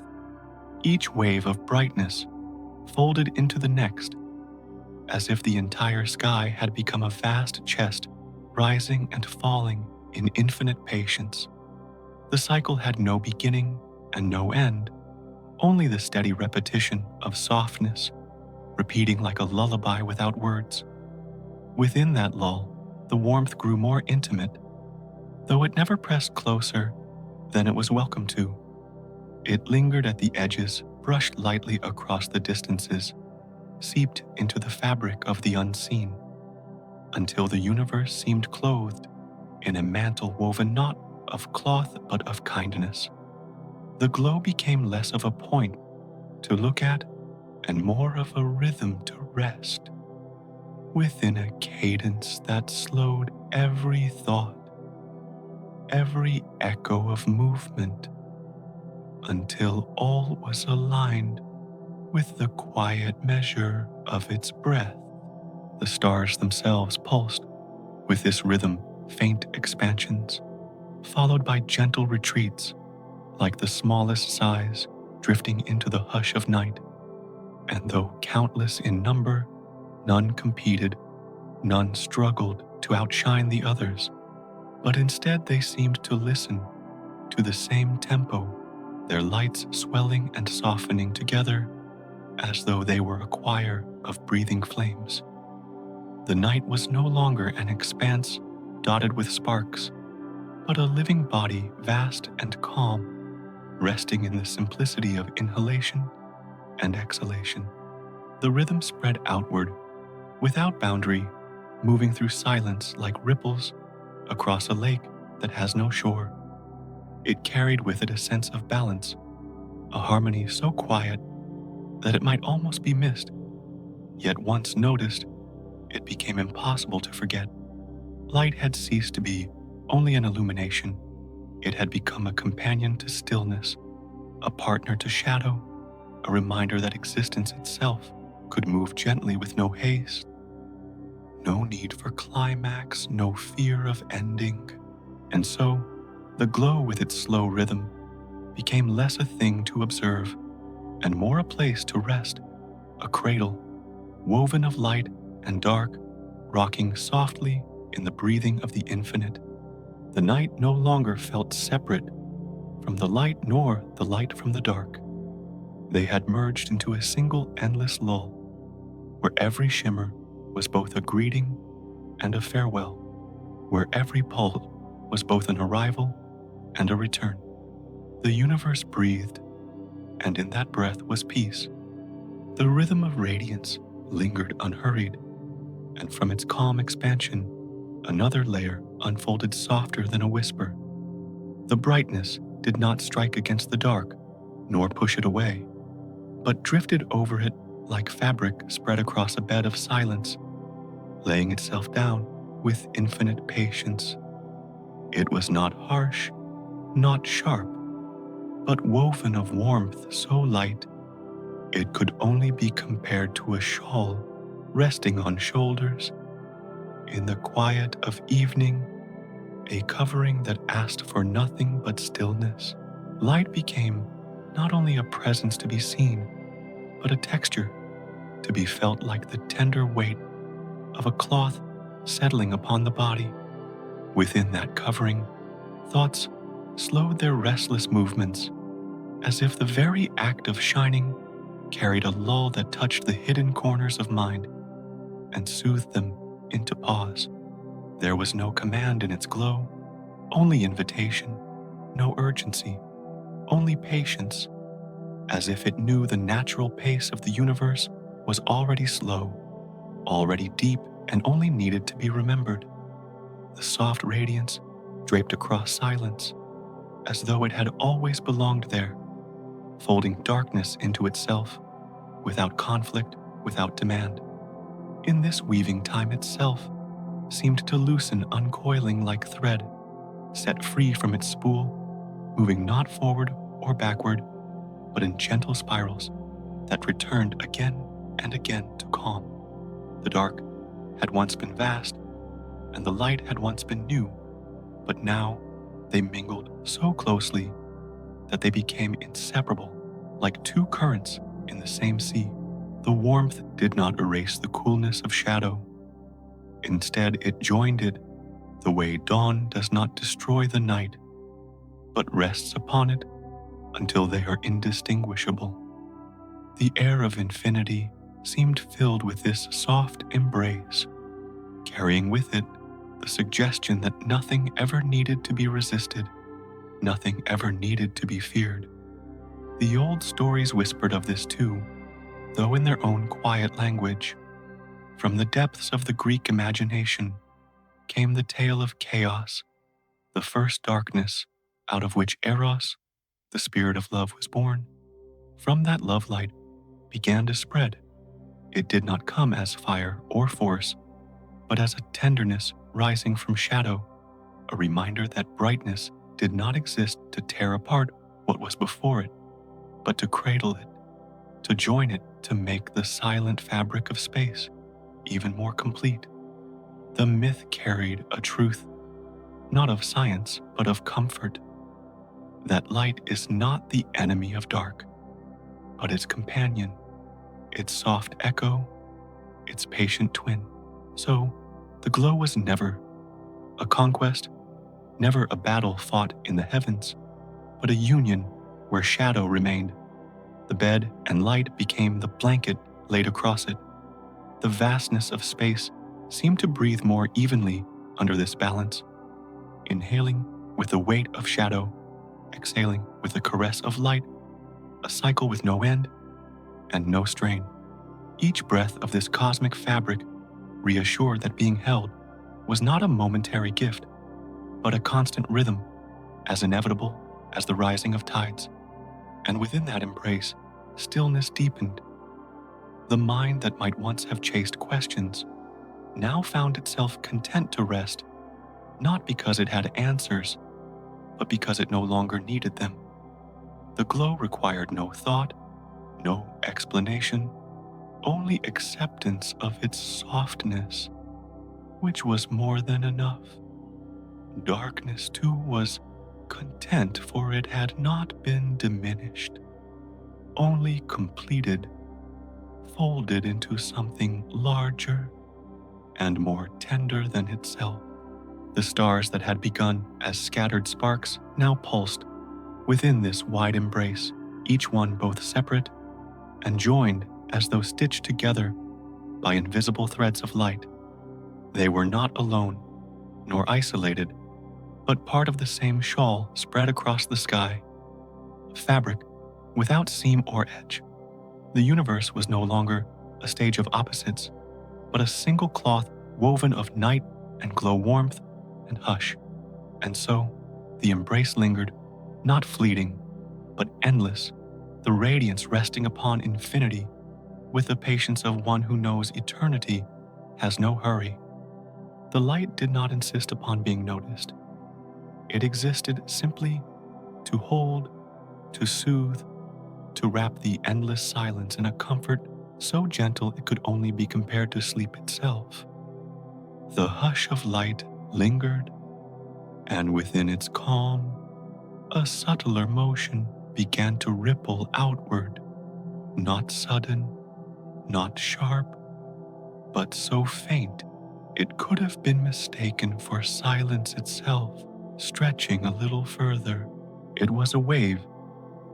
Each wave of brightness folded into the next, as if the entire sky had become a vast chest, rising and falling in infinite patience. The cycle had no beginning and no end, only the steady repetition of softness, repeating like a lullaby without words. Within that lull, the warmth grew more intimate, though it never pressed closer than it was welcome to. It lingered at the edges, brushed lightly across the distances, seeped into the fabric of the unseen, until the universe seemed clothed in a mantle woven not of cloth but of kindness. The glow became less of a point to look at and more of a rhythm to rest, within a cadence that slowed every thought, every echo of movement, until all was aligned with the quiet measure of its breath. The stars themselves pulsed with this rhythm, faint expansions, followed by gentle retreats, like the smallest sighs drifting into the hush of night. And though countless in number, none competed, none struggled to outshine the others, but instead they seemed to listen to the same tempo, their lights swelling and softening together as though they were a choir of breathing flames. The night was no longer an expanse dotted with sparks, but a living body vast and calm, resting in the simplicity of inhalation and exhalation. The rhythm spread outward, without boundary, moving through silence like ripples across a lake that has no shore. It carried with it a sense of balance, a harmony so quiet that it might almost be missed, yet once noticed, it became impossible to forget. Light had ceased to be only an illumination. It had become a companion to stillness, a partner to shadow, a reminder that existence itself could move gently with no haste. No need for climax, no fear of ending. And so, the glow with its slow rhythm became less a thing to observe and more a place to rest, a cradle, woven of light and dark, rocking softly in the breathing of the infinite. The night no longer felt separate from the light nor the light from the dark. They had merged into a single endless lull, where every shimmer was both a greeting and a farewell, where every pulse was both an arrival and a return. The universe breathed, and in that breath was peace. The rhythm of radiance lingered unhurried, and from its calm expansion, another layer unfolded softer than a whisper. The brightness did not strike against the dark, nor push it away, but drifted over it like fabric spread across a bed of silence, laying itself down with infinite patience. It was not harsh, not sharp, but woven of warmth so light it could only be compared to a shawl resting on shoulders. In the quiet of evening, a covering that asked for nothing but stillness. Light became not only a presence to be seen, but a texture to be felt like the tender weight of a cloth settling upon the body. Within that covering, thoughts slowed their restless movements, as if the very act of shining carried a lull that touched the hidden corners of mind and soothed them into pause. There was no command in its glow, only invitation, no urgency, only patience, as if it knew the natural pace of the universe was already slow, already deep, and only needed to be remembered. The soft radiance draped across silence, as though it had always belonged there, folding darkness into itself, without conflict, without demand. In this weaving, time itself seemed to loosen, uncoiling like thread, set free from its spool, moving not forward or backward, but in gentle spirals that returned again and again to calm. The dark had once been vast, and the light had once been new, but now they mingled so closely that they became inseparable, like two currents in the same sea. The warmth did not erase the coolness of shadow. Instead, it joined it, the way dawn does not destroy the night, but rests upon it until they are indistinguishable. The air of infinity seemed filled with this soft embrace, carrying with it the suggestion that nothing ever needed to be resisted, nothing ever needed to be feared. The old stories whispered of this too, though in their own quiet language. From the depths of the Greek imagination came the tale of chaos, the first darkness out of which Eros, the spirit of love, was born. From that love light began to spread. It did not come as fire or force, but as a tenderness rising from shadow, a reminder that brightness did not exist to tear apart what was before it, but to cradle it, to join it, to make the silent fabric of space even more complete. The myth carried a truth, not of science, but of comfort, that light is not the enemy of dark, but its companion, its soft echo, its patient twin. So, the glow was never a conquest, never a battle fought in the heavens, but a union where shadow remained. The bed and light became the blanket laid across it. The vastness of space seemed to breathe more evenly under this balance, inhaling with the weight of shadow, exhaling with the caress of light, a cycle with no end and no strain. Each breath of this cosmic fabric reassured that being held was not a momentary gift, but a constant rhythm, as inevitable as the rising of tides. And within that embrace, stillness deepened. The mind that might once have chased questions now found itself content to rest, not because it had answers, but because it no longer needed them. The glow required no thought, no explanation, only acceptance of its softness, which was more than enough. Darkness, too, was content, for it had not been diminished, only completed, folded into something larger and more tender than itself. The stars that had begun as scattered sparks now pulsed within this wide embrace, each one both separate and joined as though stitched together by invisible threads of light. They were not alone, nor isolated, but part of the same shawl spread across the sky, a fabric without seam or edge. The universe was no longer a stage of opposites, but a single cloth woven of night and glow warmth and hush. And so, the embrace lingered, not fleeting, but endless, the radiance resting upon infinity with the patience of one who knows eternity has no hurry. The light did not insist upon being noticed. It existed simply to hold, to soothe, to wrap the endless silence in a comfort so gentle it could only be compared to sleep itself. The hush of light lingered, and within its calm, a subtler motion began to ripple outward, not sudden, not sharp, but so faint it could have been mistaken for silence itself, stretching a little further. It was a wave,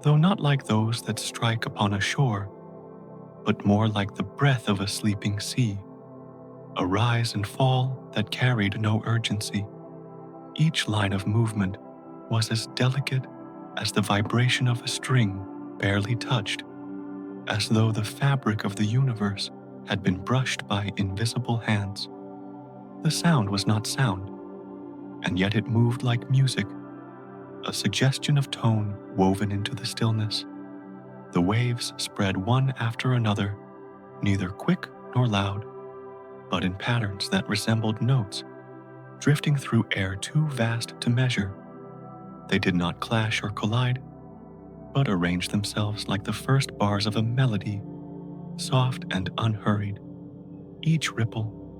though not like those that strike upon a shore, but more like the breath of a sleeping sea, a rise and fall that carried no urgency. Each line of movement was as delicate as the vibration of a string barely touched, as though the fabric of the universe had been brushed by invisible hands. The sound was not sound, and yet it moved like music, a suggestion of tone woven into the stillness. The waves spread one after another, neither quick nor loud, but in patterns that resembled notes, drifting through air too vast to measure. They did not clash or collide, but arranged themselves like the first bars of a melody, soft and unhurried. Each ripple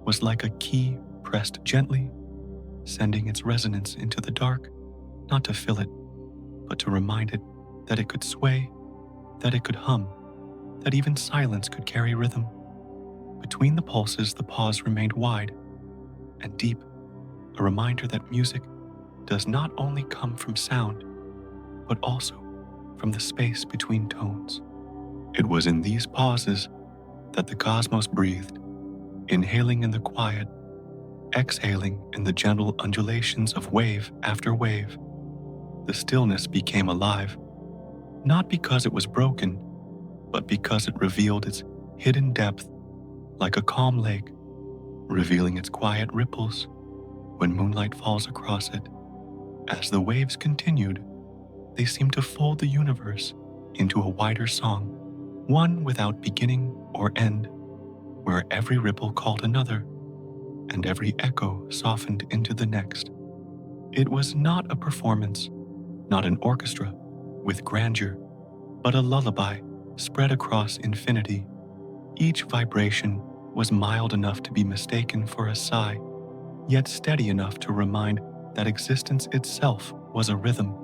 was like a key pressed gently, sending its resonance into the dark, not to fill it, but to remind it that it could sway, that it could hum, that even silence could carry rhythm. Between the pulses, the pause remained wide and deep, a reminder that music does not only come from sound, but also from the space between tones. It was in these pauses that the cosmos breathed, inhaling in the quiet, exhaling in the gentle undulations of wave after wave. The stillness became alive, not because it was broken, but because it revealed its hidden depth, like a calm lake, revealing its quiet ripples when moonlight falls across it. As the waves continued, they seemed to fold the universe into a wider song, one without beginning or end, where every ripple called another, and every echo softened into the next. It was not a performance, not an orchestra with grandeur, but a lullaby spread across infinity. Each vibration was mild enough to be mistaken for a sigh, yet steady enough to remind that existence itself was a rhythm.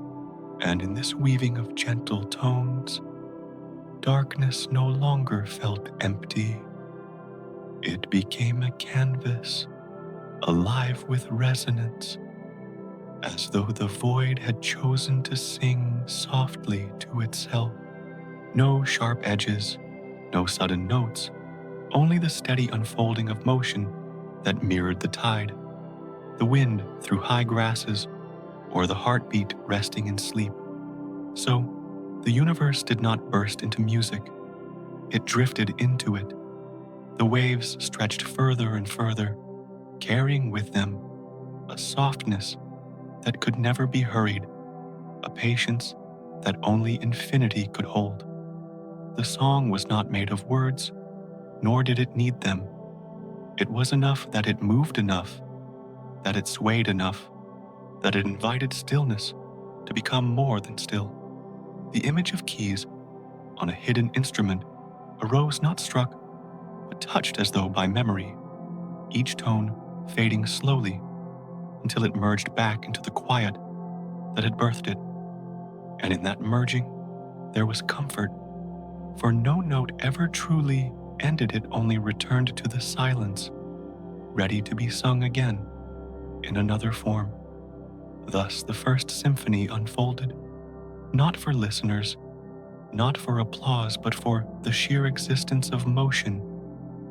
And in this weaving of gentle tones, darkness no longer felt empty. It became a canvas, alive with resonance, as though the void had chosen to sing softly to itself. No sharp edges, no sudden notes, only the steady unfolding of motion that mirrored the tide, the wind through high grasses, or the heartbeat resting in sleep. So, the universe did not burst into music, it drifted into it. The waves stretched further and further, carrying with them a softness that could never be hurried, a patience that only infinity could hold. The song was not made of words, nor did it need them. It was enough that it moved enough, that it swayed enough, that it invited stillness to become more than still. The image of keys on a hidden instrument arose not struck, but touched as though by memory, each tone fading slowly until it merged back into the quiet that had birthed it. And in that merging, there was comfort, for no note ever truly ended, it only returned to the silence, ready to be sung again in another form. Thus the first symphony unfolded, not for listeners, not for applause, but for the sheer existence of motion.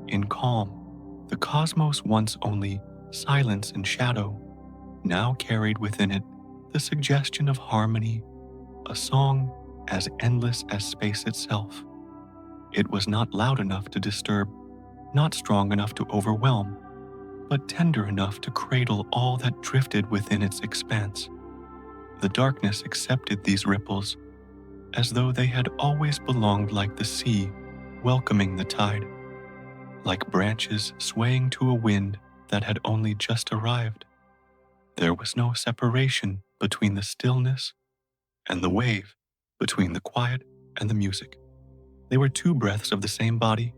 In calm, the cosmos, once only silence and shadow, now carried within it the suggestion of harmony, a song as endless as space itself. It was not loud enough to disturb, not strong enough to overwhelm, but tender enough to cradle all that drifted within its expanse. The darkness accepted these ripples as though they had always belonged, like the sea welcoming the tide, like branches swaying to a wind that had only just arrived. There was no separation between the stillness and the wave, between the quiet and the music. They were two breaths of the same body,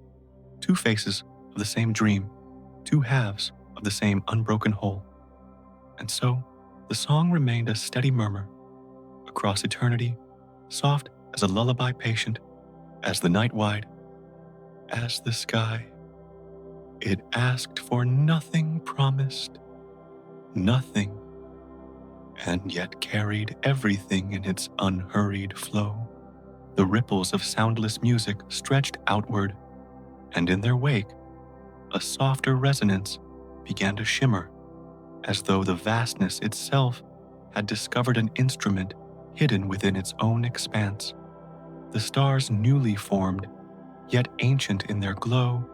two faces of the same dream, two halves of the same unbroken whole. And so, the song remained a steady murmur across eternity, soft as a lullaby, patient as the night wide, as the sky. It asked for nothing, promised nothing, and yet carried everything in its unhurried flow. The ripples of soundless music stretched outward, and in their wake, a softer resonance began to shimmer, as though the vastness itself had discovered an instrument hidden within its own expanse. The stars, newly formed, yet ancient in their glow,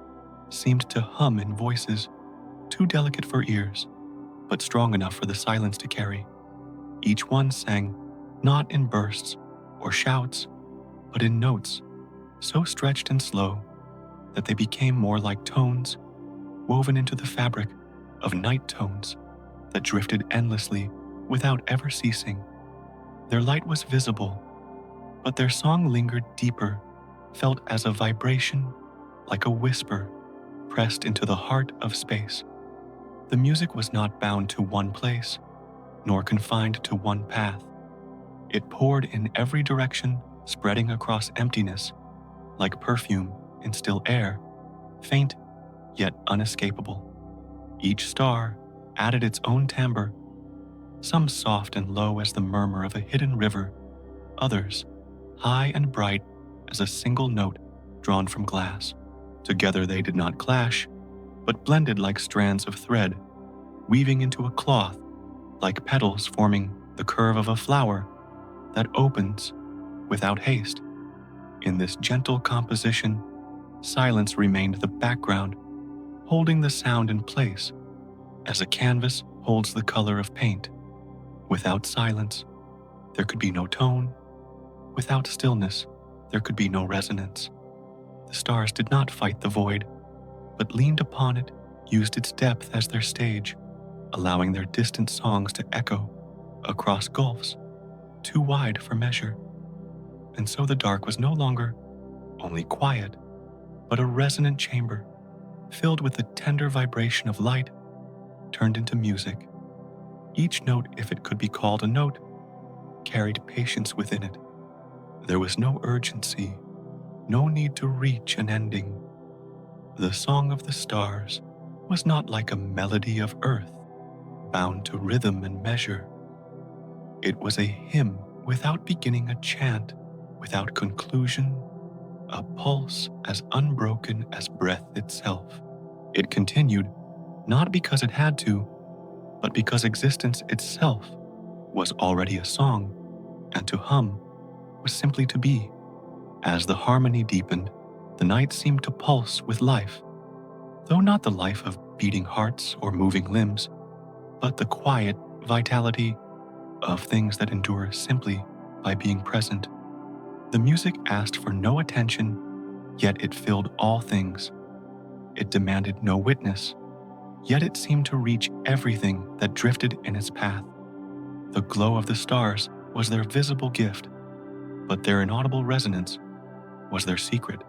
seemed to hum in voices too delicate for ears, but strong enough for the silence to carry. Each one sang not in bursts or shouts, but in notes so stretched and slow that they became more like tones woven into the fabric of night tones that drifted endlessly without ever ceasing. Their light was visible, but their song lingered deeper, felt as a vibration, like a whisper pressed into the heart of space. The music was not bound to one place, nor confined to one path. It poured in every direction, spreading across emptiness, like perfume in still air, faint yet unescapable. Each star added its own timbre, some soft and low as the murmur of a hidden river, others high and bright as a single note drawn from glass. Together they did not clash, but blended like strands of thread, weaving into a cloth, like petals forming the curve of a flower that opens without haste. In this gentle composition, silence remained the background, holding the sound in place, as a canvas holds the color of paint. Without silence, there could be no tone. Without stillness, there could be no resonance. The stars did not fight the void, but leaned upon it, used its depth as their stage, allowing their distant songs to echo across gulfs too wide for measure. And so the dark was no longer only quiet, but a resonant chamber filled with the tender vibration of light turned into music. Each note, if it could be called a note, carried patience within it. There was no urgency, no need to reach an ending. The song of the stars was not like a melody of earth, bound to rhythm and measure. It was a hymn without beginning, a chant without conclusion, a pulse as unbroken as breath itself. It continued not because it had to, but because existence itself was already a song, and to hum was simply to be. As the harmony deepened, the night seemed to pulse with life, though not the life of beating hearts or moving limbs, but the quiet vitality of things that endure simply by being present. The music asked for no attention, yet it filled all things. It demanded no witness, yet it seemed to reach everything that drifted in its path. The glow of the stars was their visible gift, but their inaudible resonance was their secret,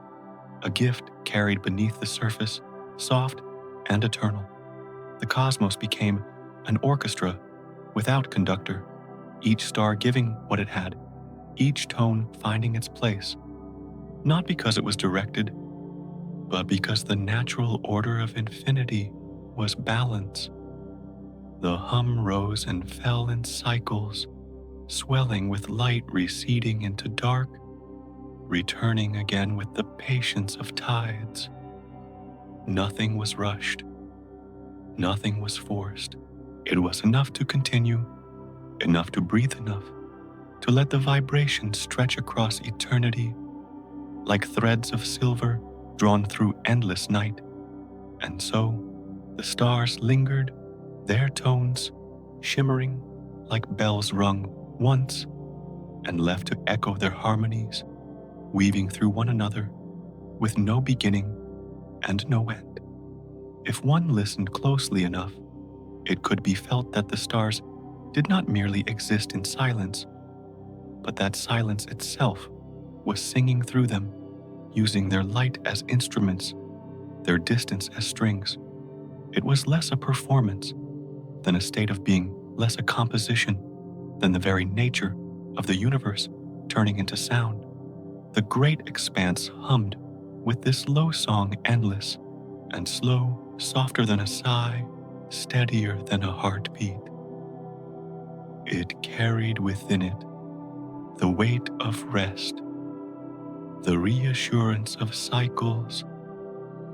a gift carried beneath the surface, soft and eternal. The cosmos became an orchestra without conductor, each star giving what it had, each tone finding its place, not because it was directed, but because the natural order of infinity was balance. The hum rose and fell in cycles, swelling with light receding into dark, returning again with the patience of tides. Nothing was rushed, nothing was forced. It was enough to continue, enough to breathe enough, to let the vibration stretch across eternity, like threads of silver drawn through endless night. And so, the stars lingered, their tones shimmering like bells rung once and left to echo their harmonies, weaving through one another with no beginning and no end. If one listened closely enough, it could be felt that the stars did not merely exist in silence, but that silence itself was singing through them, using their light as instruments, their distance as strings. It was less a performance than a state of being, less a composition than the very nature of the universe turning into sound. The great expanse hummed with this low song endless, and slow, softer than a sigh, steadier than a heartbeat. It carried within it the weight of rest, the reassurance of cycles,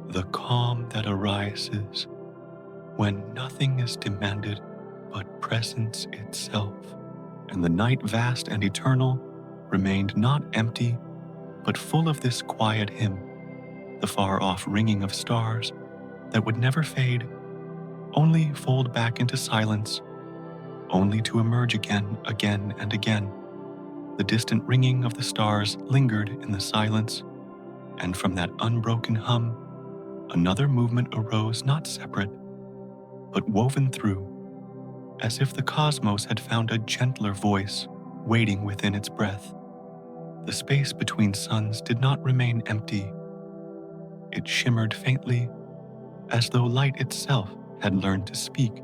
the calm that arises when nothing is demanded but presence itself. And the night, vast and eternal, remained not empty, but full of this quiet hymn, the far-off ringing of stars that would never fade, only fold back into silence, only to emerge again and again. The distant ringing of the stars lingered in the silence, and from that unbroken hum, another movement arose, not separate, but woven through, as if the cosmos had found a gentler voice waiting within its breath. The space between suns did not remain empty. It shimmered faintly, as though light itself had learned to speak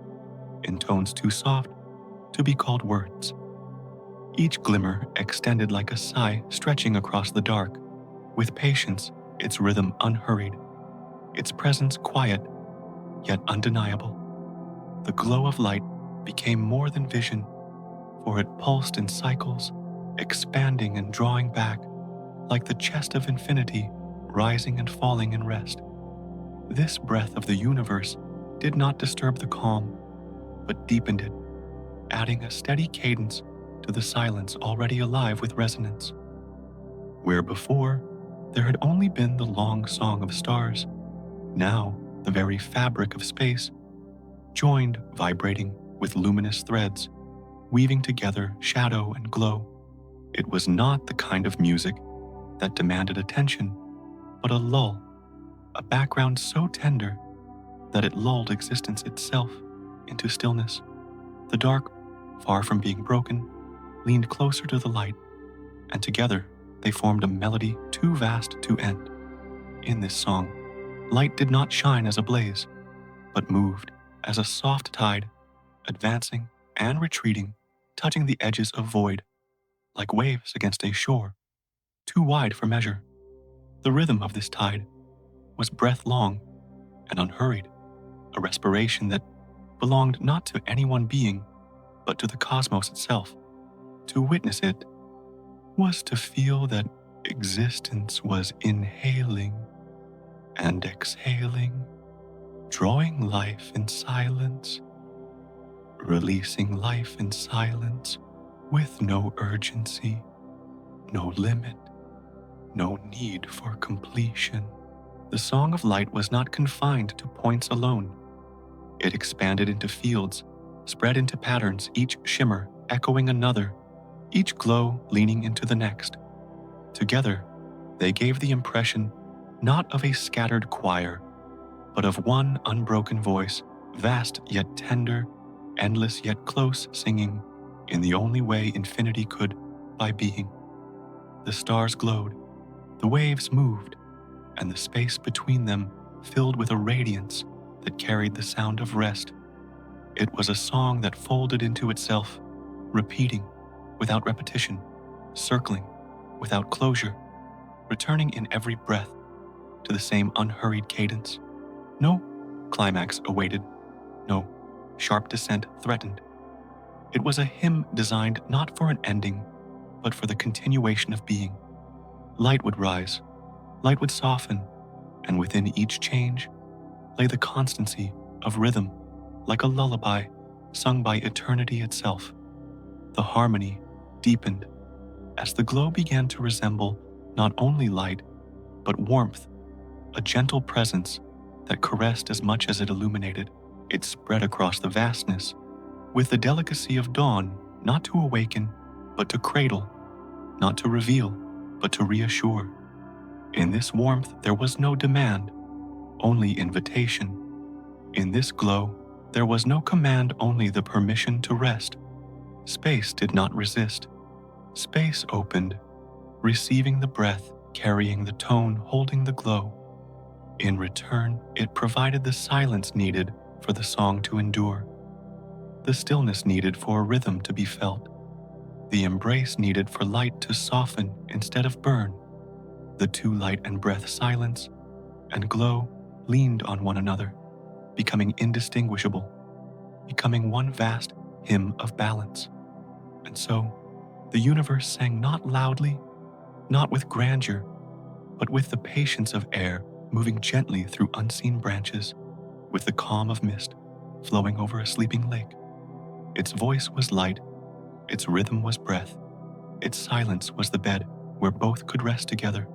in tones too soft to be called words. Each glimmer extended like a sigh stretching across the dark, with patience, its rhythm unhurried, its presence quiet yet undeniable. The glow of light became more than vision, for it pulsed in cycles, expanding and drawing back, like the chest of infinity rising and falling in rest. This breath of the universe did not disturb the calm, but deepened it, adding a steady cadence to the silence already alive with resonance. Where before there had only been the long song of stars, now the very fabric of space joined, vibrating with luminous threads, weaving together shadow and glow. It was not the kind of music that demanded attention, but a lull, a background so tender that it lulled existence itself into stillness. The dark, far from being broken, leaned closer to the light, and together they formed a melody too vast to end. In this song, light did not shine as a blaze, but moved as a soft tide, advancing and retreating, touching the edges of void, like waves against a shore, too wide for measure. The rhythm of this tide was breath long and unhurried, a respiration that belonged not to any one being, but to the cosmos itself. To witness it was to feel that existence was inhaling and exhaling, drawing life in silence, releasing life in silence with no urgency, no limit, no need for completion. The Song of Light was not confined to points alone. It expanded into fields, spread into patterns, each shimmer echoing another, each glow leaning into the next. Together, they gave the impression not of a scattered choir, but of one unbroken voice, vast yet tender, endless yet close, singing in the only way infinity could, by being. The stars glowed, the waves moved, and the space between them filled with a radiance that carried the sound of rest. It was a song that folded into itself, repeating without repetition, circling without closure, returning in every breath to the same unhurried cadence. No climax awaited, no sharp descent threatened. It was a hymn designed not for an ending, but for the continuation of being. Light would rise, light would soften, and within each change lay the constancy of rhythm, like a lullaby sung by eternity itself. The harmony deepened as the glow began to resemble not only light, but warmth, a gentle presence that caressed as much as it illuminated. It spread across the vastness, with the delicacy of dawn, not to awaken, but to cradle, not to reveal, but to reassure. In this warmth there was no demand, only invitation. In this glow there was no command, only the permission to rest. Space did not resist. Space opened, receiving the breath, carrying the tone, holding the glow. In return, it provided the silence needed for the song to endure, the stillness needed for a rhythm to be felt, the embrace needed for light to soften instead of burn. The two, light and breath, silence and glow, leaned on one another, becoming indistinguishable, becoming one vast hymn of balance. And so, the universe sang not loudly, not with grandeur, but with the patience of air moving gently through unseen branches, with the calm of mist flowing over a sleeping lake. Its voice was light, its rhythm was breath, its silence was the bed where both could rest together.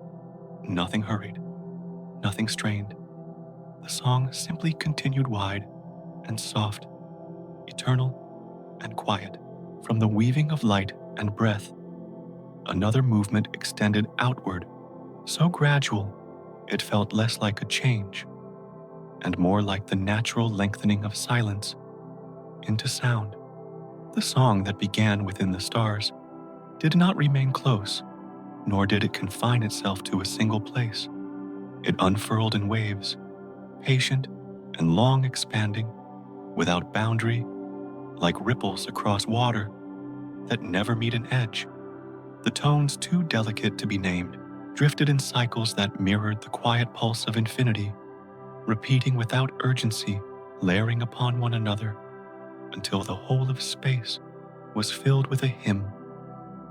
Nothing hurried, nothing strained. The song simply continued wide and soft, eternal and quiet. From the weaving of light and breath, another movement extended outward, so gradual it felt less like a change and more like the natural lengthening of silence into sound. The song that began within the stars did not remain close, nor did it confine itself to a single place. It unfurled in waves, patient and long expanding, without boundary, like ripples across water that never meet an edge. The tones, too delicate to be named, drifted in cycles that mirrored the quiet pulse of infinity, repeating without urgency, layering upon one another, until the whole of space was filled with a hymn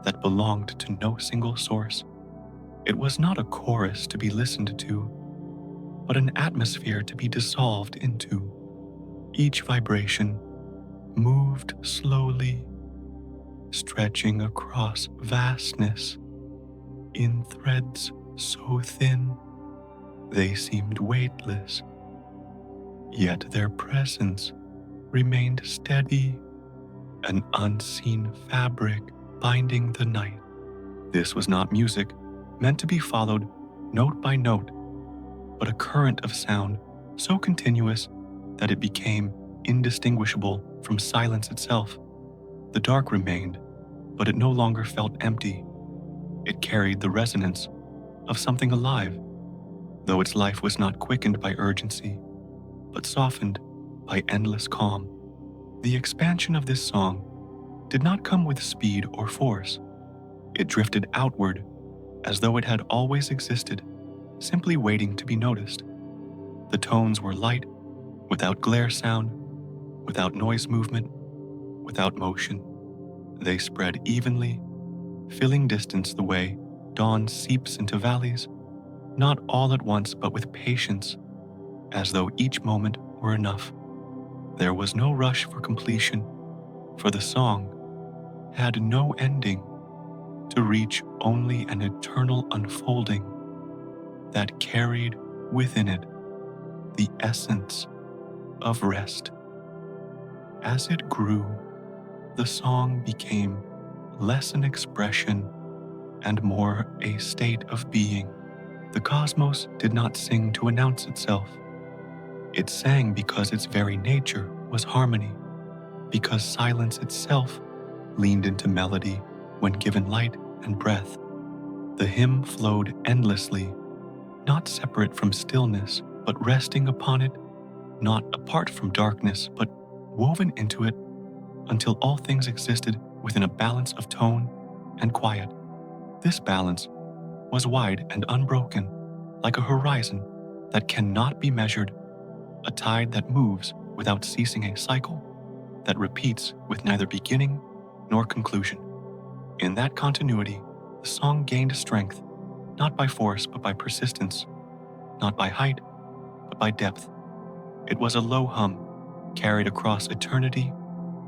that belonged to no single source. It was not a chorus to be listened to, but an atmosphere to be dissolved into. Each vibration moved slowly, stretching across vastness in threads so thin they seemed weightless, yet their presence remained steady, an unseen fabric binding the night. This was not music meant to be followed note by note, but a current of sound so continuous that it became indistinguishable from silence itself. The dark remained, but it no longer felt empty. It carried the resonance of something alive, though its life was not quickened by urgency, but softened by endless calm. The expansion of this song did not come with speed or force. It drifted outward as though it had always existed, simply waiting to be noticed. The tones were light, without glare sound, without noise movement, without motion. They spread evenly, filling distance the way dawn seeps into valleys, not all at once but with patience, as though each moment were enough. There was no rush for completion, for the song had no ending, to reach only an eternal unfolding that carried within it the essence of rest. As it grew, the song became less an expression and more a state of being. The cosmos did not sing to announce itself. It sang because its very nature was harmony, because silence itself leaned into melody when given light and breath. The hymn flowed endlessly, not separate from stillness, but resting upon it, not apart from darkness, but woven into it until all things existed within a balance of tone and quiet. This balance was wide and unbroken, like a horizon that cannot be measured, a tide that moves without ceasing, a cycle that repeats with neither beginning nor conclusion. In that continuity, the song gained strength, not by force but by persistence, not by height but by depth. It was a low hum, carried across eternity,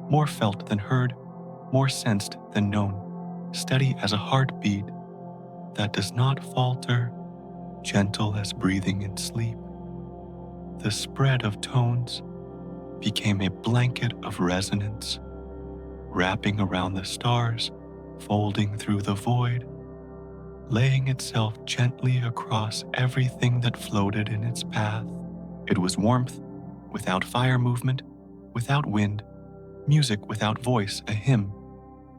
more felt than heard, more sensed than known, steady as a heartbeat that does not falter, gentle as breathing in sleep. The spread of tones became a blanket of resonance, wrapping around the stars, folding through the void, laying itself gently across everything that floated in its path. It was warmth, without fire movement, without wind, music without voice, a hymn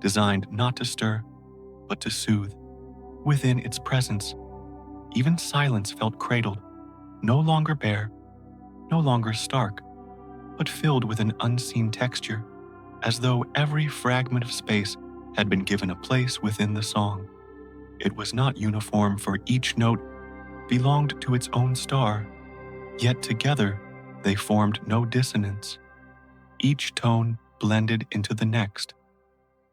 designed not to stir, but to soothe. Within its presence, even silence felt cradled, no longer bare, no longer stark, but filled with an unseen texture, as though every fragment of space had been given a place within the song. It was not uniform, for each note belonged to its own star, yet together they formed no dissonance. Each tone blended into the next,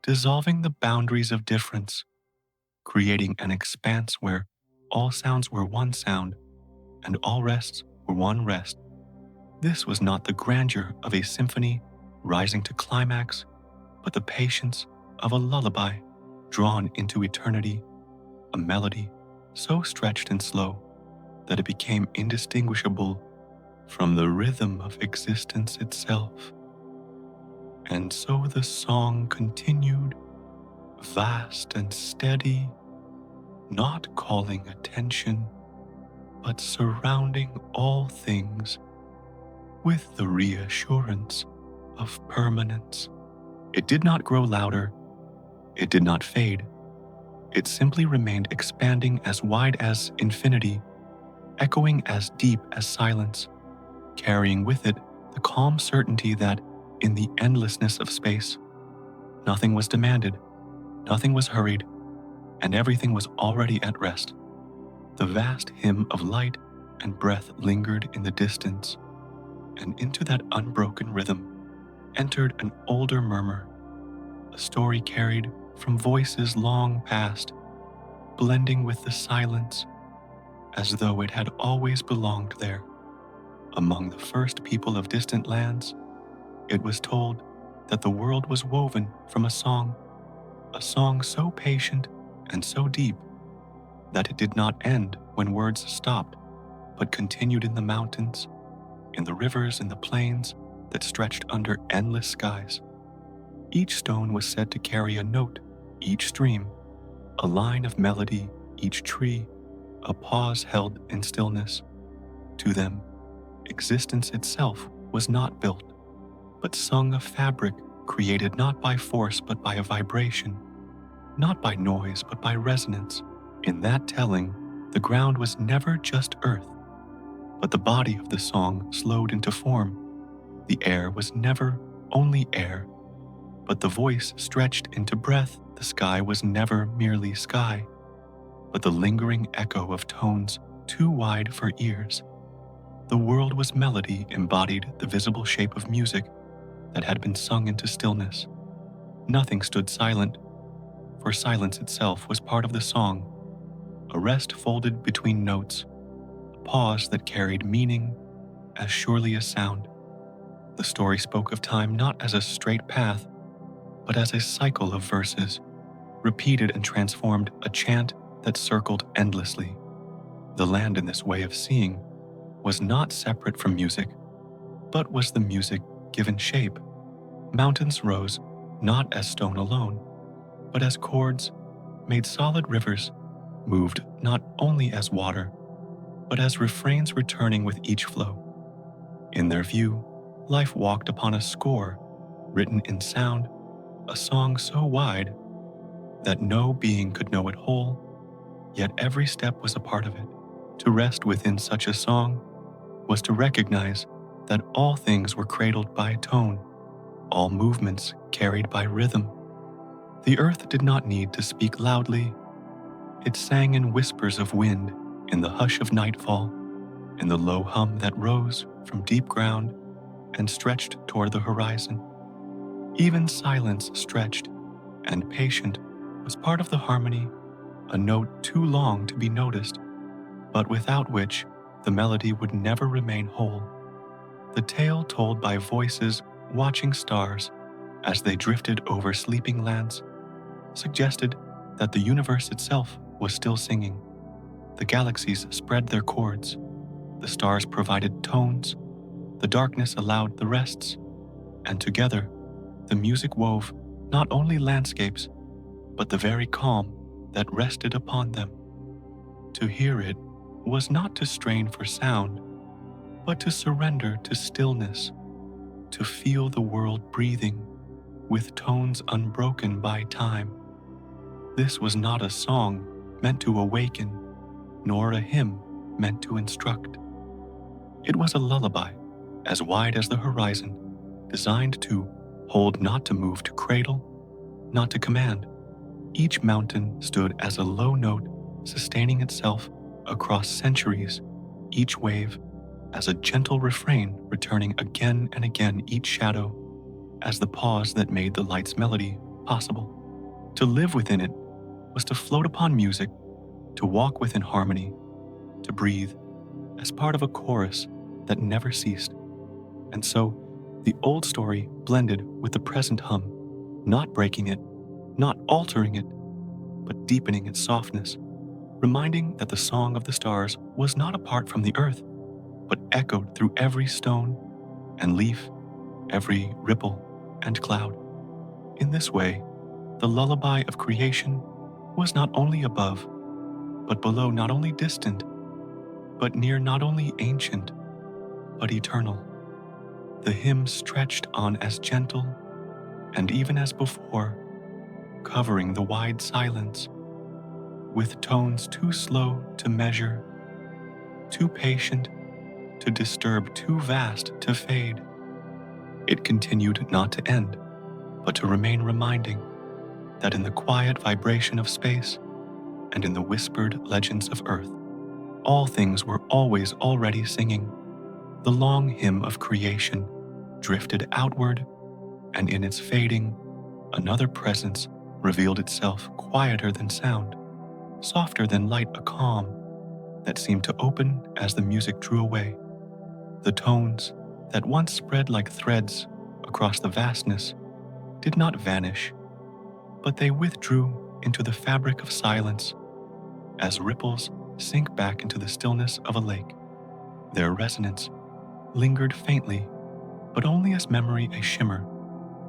dissolving the boundaries of difference, creating an expanse where all sounds were one sound and all rests were one rest. This was not the grandeur of a symphony rising to climax, but the patience of a lullaby drawn into eternity, a melody so stretched and slow that it became indistinguishable from the rhythm of existence itself. And so the song continued, vast and steady, not calling attention, but surrounding all things with the reassurance of permanence. It did not grow louder, it did not fade. It simply remained, expanding as wide as infinity, echoing as deep as silence, carrying with it the calm certainty that, in the endlessness of space, nothing was demanded, nothing was hurried, and everything was already at rest. The vast hymn of light and breath lingered in the distance, and into that unbroken rhythm entered an older murmur, a story carried from voices long past, blending with the silence as though it had always belonged there. Among the first people of distant lands, it was told that the world was woven from a song so patient and so deep that it did not end when words stopped, but continued in the mountains, in the rivers, in the plains that stretched under endless skies. Each stone was said to carry a note, each stream a line of melody, each tree a pause held in stillness. To them, existence itself was not built, but sung, a fabric created not by force but by a vibration, not by noise but by resonance. In that telling, the ground was never just earth, but the body of the song slowed into form. The air was never only air, but the voice stretched into breath. The sky was never merely sky, but the lingering echo of tones too wide for ears. The world was melody embodied the visible shape of music that had been sung into stillness. Nothing stood silent, for silence itself was part of the song, a rest folded between notes, a pause that carried meaning as surely as sound. The story spoke of time not as a straight path, but as a cycle of verses, repeated and transformed, a chant that circled endlessly. The land in this way of seeing was not separate from music, but was the music given shape. Mountains rose not as stone alone, but as chords, made solid rivers, moved not only as water, but as refrains returning with each flow. In their view, life walked upon a score, written in sound, a song so wide that no being could know it whole, yet every step was a part of it. To rest within such a song was to recognize that all things were cradled by tone, all movements carried by rhythm. The earth did not need to speak loudly. It sang in whispers of wind, in the hush of nightfall, in the low hum that rose from deep ground and stretched toward the horizon. Even silence stretched, and patient was part of the harmony, a note too long to be noticed, but without which the melody would never remain whole. The tale told by voices watching stars as they drifted over sleeping lands suggested that the universe itself was still singing. The galaxies spread their chords, the stars provided tones, the darkness allowed the rests, and together the music wove not only landscapes, but the very calm that rested upon them. To hear it was not to strain for sound, but to surrender to stillness, to feel the world breathing with tones unbroken by time. This was not a song meant to awaken, nor a hymn meant to instruct. It was a lullaby, as wide as the horizon, designed to hold, not to move, to cradle, not to command. Each mountain stood as a low note, sustaining itself across centuries, each wave as a gentle refrain returning again and again, each shadow as the pause that made the light's melody possible. To live within it was to float upon music, to walk within harmony, to breathe as part of a chorus that never ceased. And so, the old story blended with the present hum, not breaking it, not altering it, but deepening its softness, reminding that the song of the stars was not apart from the earth, but echoed through every stone and leaf, every ripple and cloud. In this way, the lullaby of creation was not only above, but below, not only distant, but near, not only ancient, but eternal. The hymn stretched on as gentle, and even as before, covering the wide silence, with tones too slow to measure, too patient to disturb, too vast to fade. It continued not to end, but to remain reminding that in the quiet vibration of space and in the whispered legends of earth, all things were always already singing. The long hymn of creation drifted outward, and in its fading, another presence revealed itself, quieter than sound, softer than light, a calm that seemed to open as the music drew away. The tones that once spread like threads across the vastness did not vanish, but they withdrew into the fabric of silence as ripples sink back into the stillness of a lake. Their resonance lingered faintly, but only as memory, a shimmer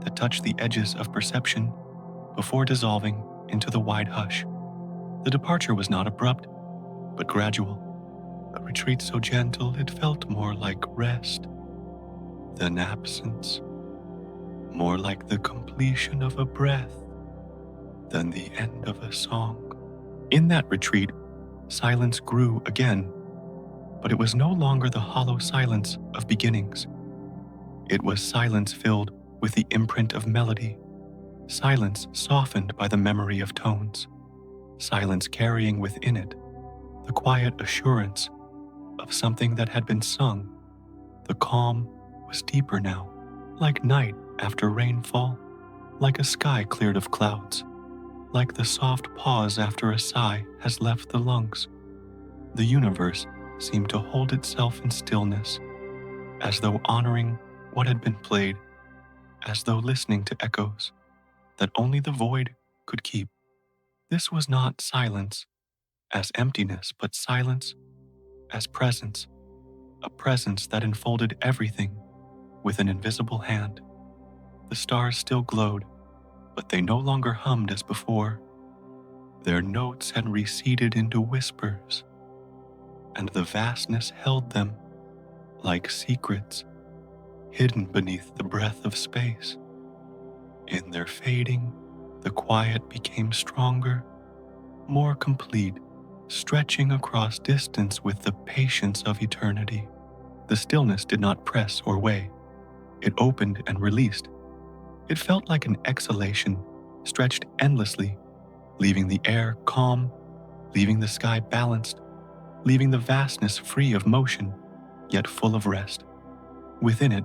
that touched the edges of perception before dissolving into the wide hush. The departure was not abrupt, but gradual, a retreat so gentle it felt more like rest than absence, more like the completion of a breath than the end of a song. In that retreat, silence grew again, but it was no longer the hollow silence of beginnings. It was silence filled with the imprint of melody, silence softened by the memory of tones, silence carrying within it the the quiet assurance of something that had been sung. The calm was deeper now, like night after rainfall, like a sky cleared of clouds, like the soft pause after a sigh has left the lungs. The universe seemed to hold itself in stillness, as though honoring what had been played, as though listening to echoes that only the void could keep. This was not silence as emptiness, but silence as presence, a presence that enfolded everything with an invisible hand. The stars still glowed, but they no longer hummed as before. Their notes had receded into whispers, and the vastness held them like secrets hidden beneath the breath of space. In their fading, the quiet became stronger, more complete, stretching across distance with the patience of eternity. The stillness did not press or weigh. It opened and released. It felt like an exhalation, stretched endlessly, leaving the air calm, leaving the sky balanced, leaving the vastness free of motion, yet full of rest. Within it,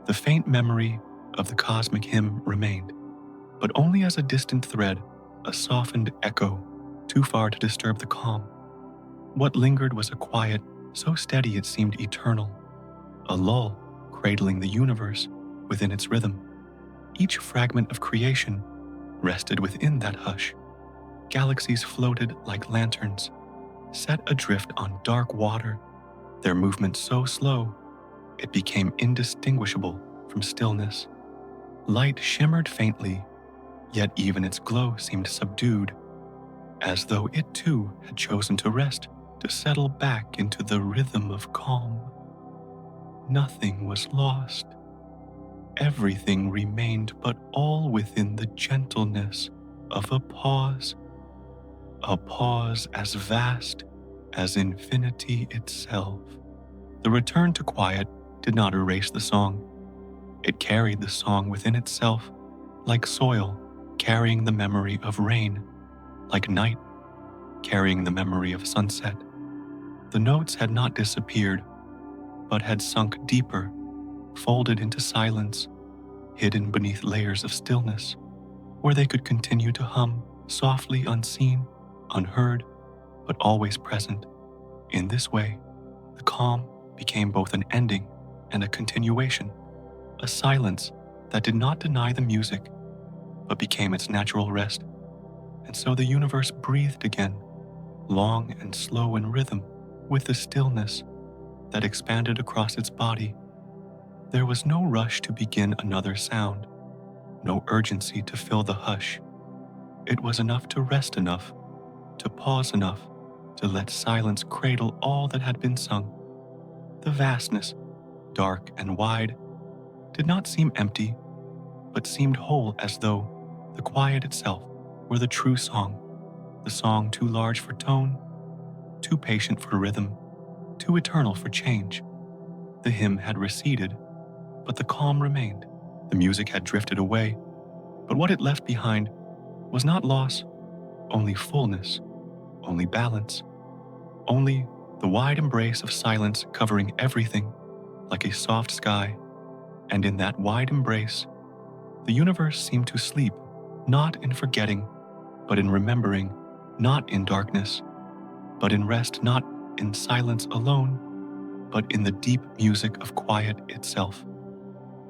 the faint memory of the cosmic hymn remained, but only as a distant thread, a softened echo, too far to disturb the calm. What lingered was a quiet so steady it seemed eternal, a lull cradling the universe within its rhythm. Each fragment of creation rested within that hush. Galaxies floated like lanterns, set adrift on dark water, their movement so slow it became indistinguishable from stillness. Light shimmered faintly, yet even its glow seemed subdued, as though it too had chosen to rest, to settle back into the rhythm of calm. Nothing was lost. Everything remained, but all within the gentleness of a pause as vast as infinity itself. The return to quiet did not erase the song. It carried the song within itself, like soil carrying the memory of rain, like night carrying the memory of sunset. The notes had not disappeared, but had sunk deeper, folded into silence, hidden beneath layers of stillness, where they could continue to hum, softly unseen, unheard, but always present. In this way, the calm became both an ending and a continuation, a silence that did not deny the music, but became its natural rest. And so the universe breathed again, long and slow in rhythm, with the stillness that expanded across its body. There was no rush to begin another sound, no urgency to fill the hush. It was enough to rest enough, to pause enough, to let silence cradle all that had been sung. The vastness, dark and wide, did not seem empty, but seemed whole, as though the quiet itself were the true song, the song too large for tone, too patient for rhythm, too eternal for change. The hymn had receded, but the calm remained. The music had drifted away, but what it left behind was not loss, only fullness, only balance, only the wide embrace of silence covering everything like a soft sky. And in that wide embrace, the universe seemed to sleep, not in forgetting, but in remembering, not in darkness, but in rest, not in silence alone, but in the deep music of quiet itself.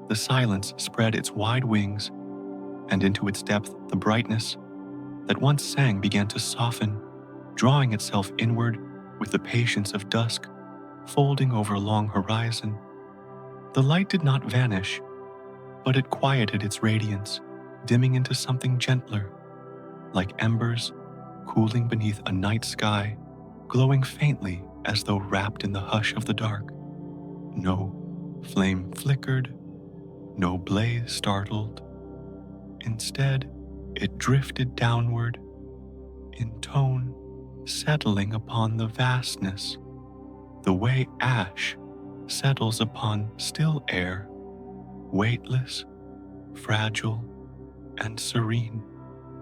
The silence spread its wide wings, and into its depth the brightness that once sang began to soften, drawing itself inward with the patience of dusk, folding over a long horizon. The light did not vanish, but it quieted its radiance, dimming into something gentler, like embers cooling beneath a night sky, glowing faintly as though wrapped in the hush of the dark. No flame flickered, no blaze startled. Instead, it drifted downward, in tone, settling upon the vastness, the way ash settles upon still air, weightless, fragile, and serene.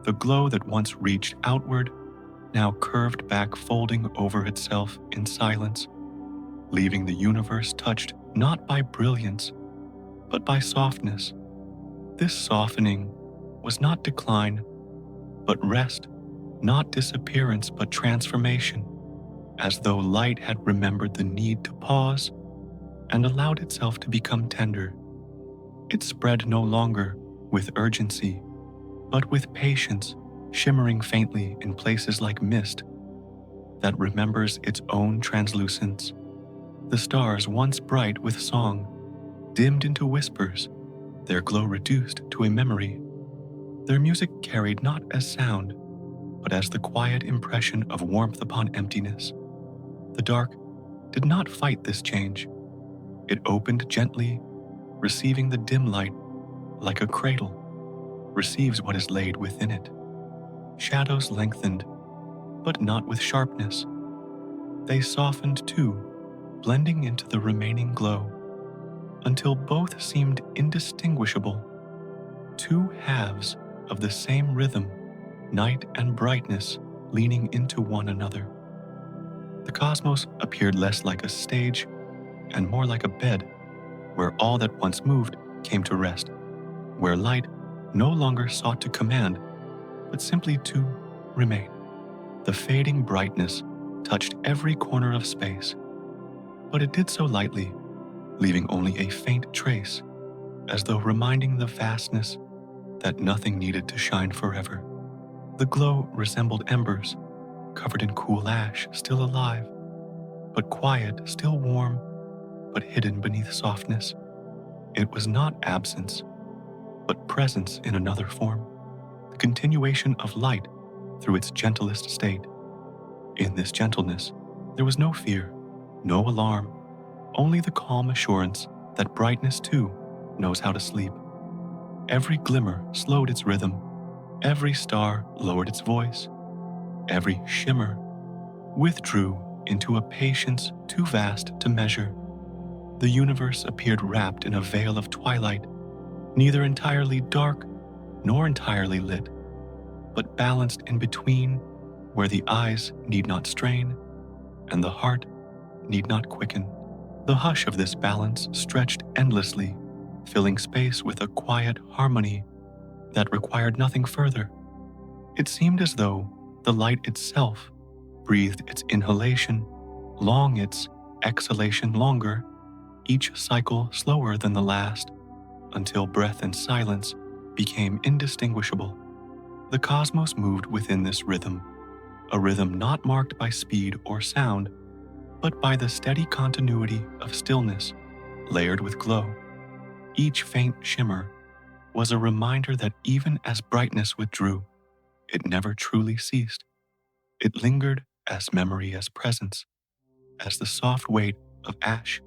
The glow that once reached outward now curved back, folding over itself in silence, leaving the universe touched not by brilliance, but by softness. This softening was not decline, but rest, not disappearance, but transformation, as though light had remembered the need to pause and allowed itself to become tender. It spread no longer with urgency, but with patience, shimmering faintly in places like mist that remembers its own translucence. The stars, once bright with song, dimmed into whispers, their glow reduced to a memory. Their music carried not as sound, but as the quiet impression of warmth upon emptiness. The dark did not fight this change. It opened gently, receiving the dim light like a cradle receives what is laid within it. Shadows lengthened, but not with sharpness. They softened too, blending into the remaining glow, until both seemed indistinguishable, two halves of the same rhythm, night and brightness leaning into one another. The cosmos appeared less like a stage and more like a bed where all that once moved came to rest, where light no longer sought to command, but simply to remain. The fading brightness touched every corner of space, but it did so lightly, leaving only a faint trace, as though reminding the vastness that nothing needed to shine forever. The glow resembled embers, covered in cool ash, still alive, but quiet, still warm, but hidden beneath softness. It was not absence, but presence in another form, the continuation of light through its gentlest state. In this gentleness, there was no fear, no alarm, only the calm assurance that brightness too knows how to sleep. Every glimmer slowed its rhythm, every star lowered its voice, every shimmer withdrew into a patience too vast to measure. The universe appeared wrapped in a veil of twilight, neither entirely dark nor entirely lit, but balanced in between, where the eyes need not strain and the heart need not quicken. The hush of this balance stretched endlessly, filling space with a quiet harmony that required nothing further. It seemed as though the light itself breathed its inhalation, long its exhalation longer, each cycle slower than the last, until breath and silence became indistinguishable. The cosmos moved within this rhythm, a rhythm not marked by speed or sound, but by the steady continuity of stillness layered with glow. Each faint shimmer was a reminder that even as brightness withdrew, it never truly ceased. It lingered as memory, as presence, as the soft weight of ash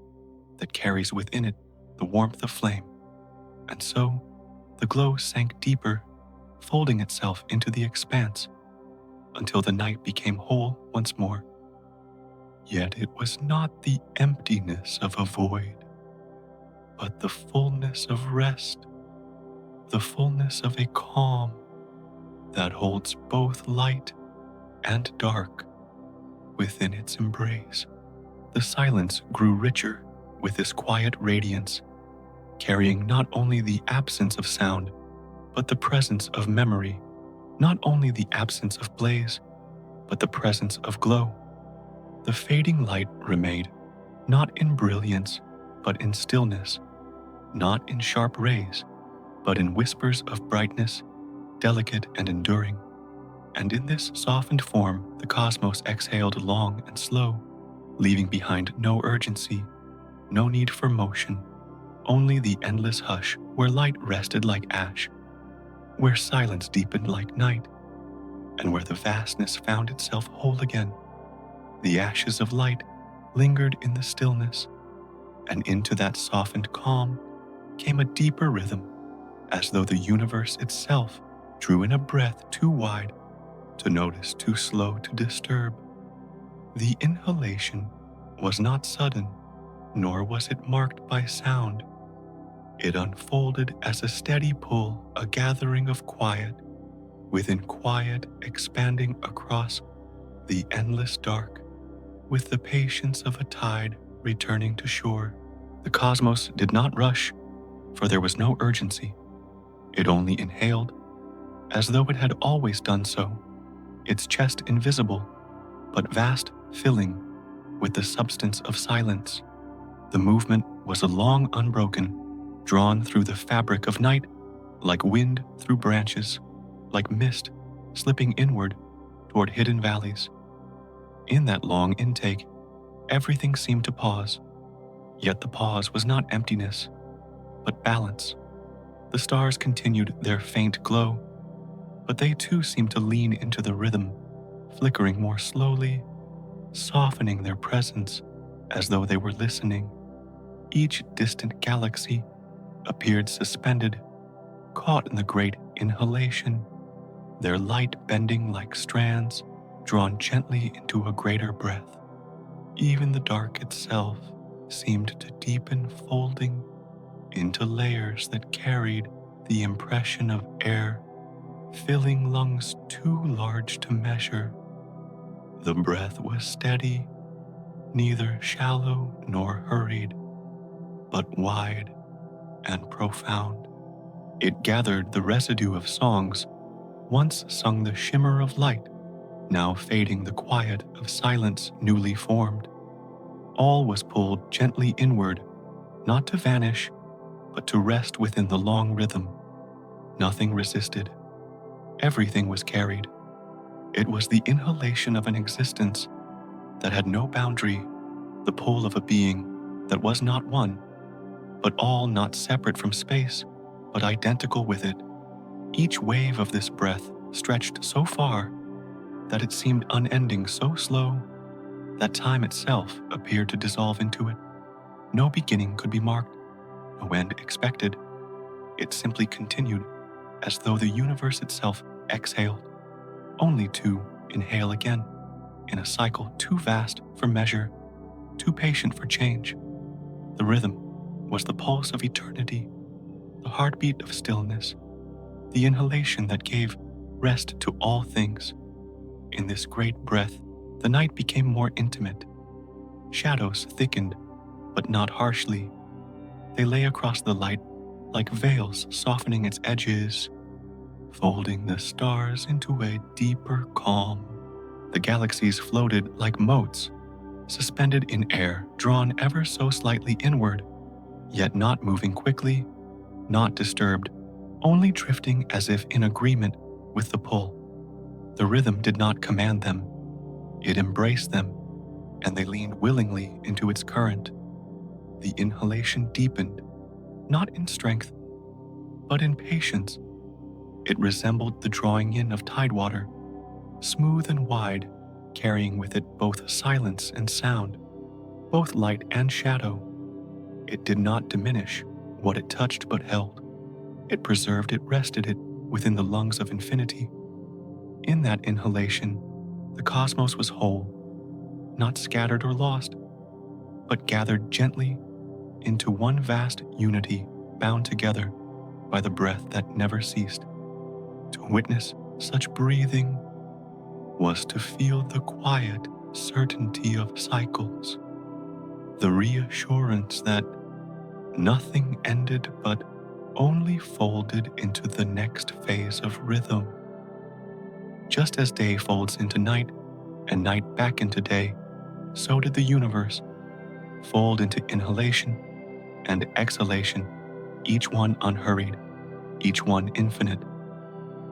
that carries within it the warmth of flame. And so, the glow sank deeper, folding itself into the expanse, until the night became whole once more. Yet it was not the emptiness of a void, but the fullness of rest, the fullness of a calm that holds both light and dark within its embrace. The silence grew richer with this quiet radiance, carrying not only the absence of sound, but the presence of memory, not only the absence of blaze, but the presence of glow. The fading light remained, not in brilliance, but in stillness, not in sharp rays, but in whispers of brightness, delicate and enduring. And in this softened form, the cosmos exhaled long and slow, leaving behind no urgency, no need for motion, only the endless hush where light rested like ash, where silence deepened like night, and where the vastness found itself whole again. The ashes of light lingered in the stillness, and into that softened calm came a deeper rhythm, as though the universe itself drew in a breath too wide to notice, too slow to disturb. The inhalation was not sudden, nor was it marked by sound. It unfolded as a steady pull, a gathering of quiet, within quiet, expanding across the endless dark, with the patience of a tide returning to shore. The cosmos did not rush, for there was no urgency. It only inhaled, as though it had always done so, its chest invisible, but vast, filling with the substance of silence. The movement was a long unbroken, drawn through the fabric of night, like wind through branches, like mist slipping inward toward hidden valleys. In that long intake, everything seemed to pause, yet the pause was not emptiness, but balance. The stars continued their faint glow, but they too seemed to lean into the rhythm, flickering more slowly, softening their presence as though they were listening. Each distant galaxy appeared suspended, caught in the great inhalation, their light bending like strands drawn gently into a greater breath. Even the dark itself seemed to deepen, folding into layers that carried the impression of air, filling lungs too large to measure. The breath was steady, neither shallow nor hurried, but wide and profound. It gathered the residue of songs once sung, the shimmer of light, now fading, the quiet of silence newly formed. All was pulled gently inward, not to vanish, but to rest within the long rhythm. Nothing resisted. Everything was carried. It was the inhalation of an existence that had no boundary, the pull of a being that was not one, but all, not separate from space, but identical with it. Each wave of this breath stretched so far that it seemed unending, so slow that time itself appeared to dissolve into it. No beginning could be marked, no end expected. It simply continued, as though the universe itself exhaled, only to inhale again, in a cycle too vast for measure, too patient for change. The rhythm was the pulse of eternity, the heartbeat of stillness, the inhalation that gave rest to all things. In this great breath, the night became more intimate. Shadows thickened, but not harshly. They lay across the light like veils, softening its edges, folding the stars into a deeper calm. The galaxies floated like motes, suspended in air, drawn ever so slightly inward, yet not moving quickly, not disturbed, only drifting as if in agreement with the pull. The rhythm did not command them. It embraced them, and they leaned willingly into its current. The inhalation deepened, not in strength, but in patience. It resembled the drawing in of tidewater, smooth and wide, carrying with it both silence and sound, both light and shadow. It did not diminish what it touched but held. It preserved it, rested it within the lungs of infinity. In that inhalation, the cosmos was whole, not scattered or lost, but gathered gently into one vast unity, bound together by the breath that never ceased. To witness such breathing was to feel the quiet certainty of cycles, the reassurance that nothing ended but only folded into the next phase of rhythm. Just as day folds into night and night back into day, so did the universe fold into inhalation and exhalation, each one unhurried, each one infinite.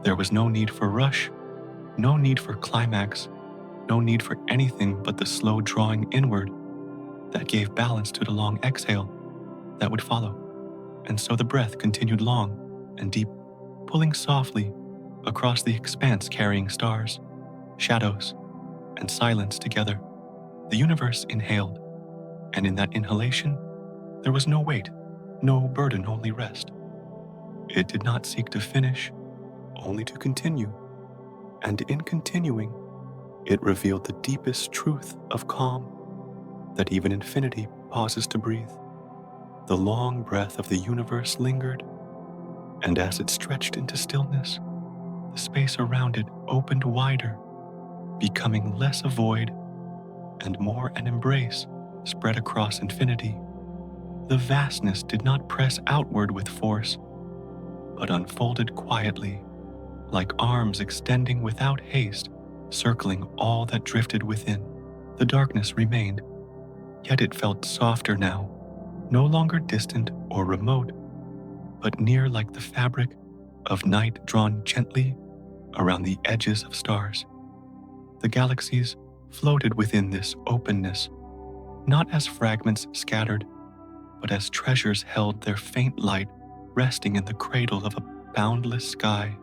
There was no need for rush, no need for climax, no need for anything but the slow drawing inward that gave balance to the long exhale that would follow. And so the breath continued long and deep, pulling softly across the expanse, carrying stars, shadows, and silence together. The universe inhaled, and in that inhalation, there was no weight, no burden, only rest. It did not seek to finish, only to continue. And in continuing, it revealed the deepest truth of calm, that even infinity pauses to breathe. The long breath of the universe lingered, and as it stretched into stillness, the space around it opened wider, becoming less a void and more an embrace spread across infinity. The vastness did not press outward with force, but unfolded quietly, like arms extending without haste, circling all that drifted within. The darkness remained, yet it felt softer now, no longer distant or remote, but near like the fabric of night drawn gently around the edges of stars. The galaxies floated within this openness, not as fragments scattered, but as treasures held their faint light resting in the cradle of a boundless sky.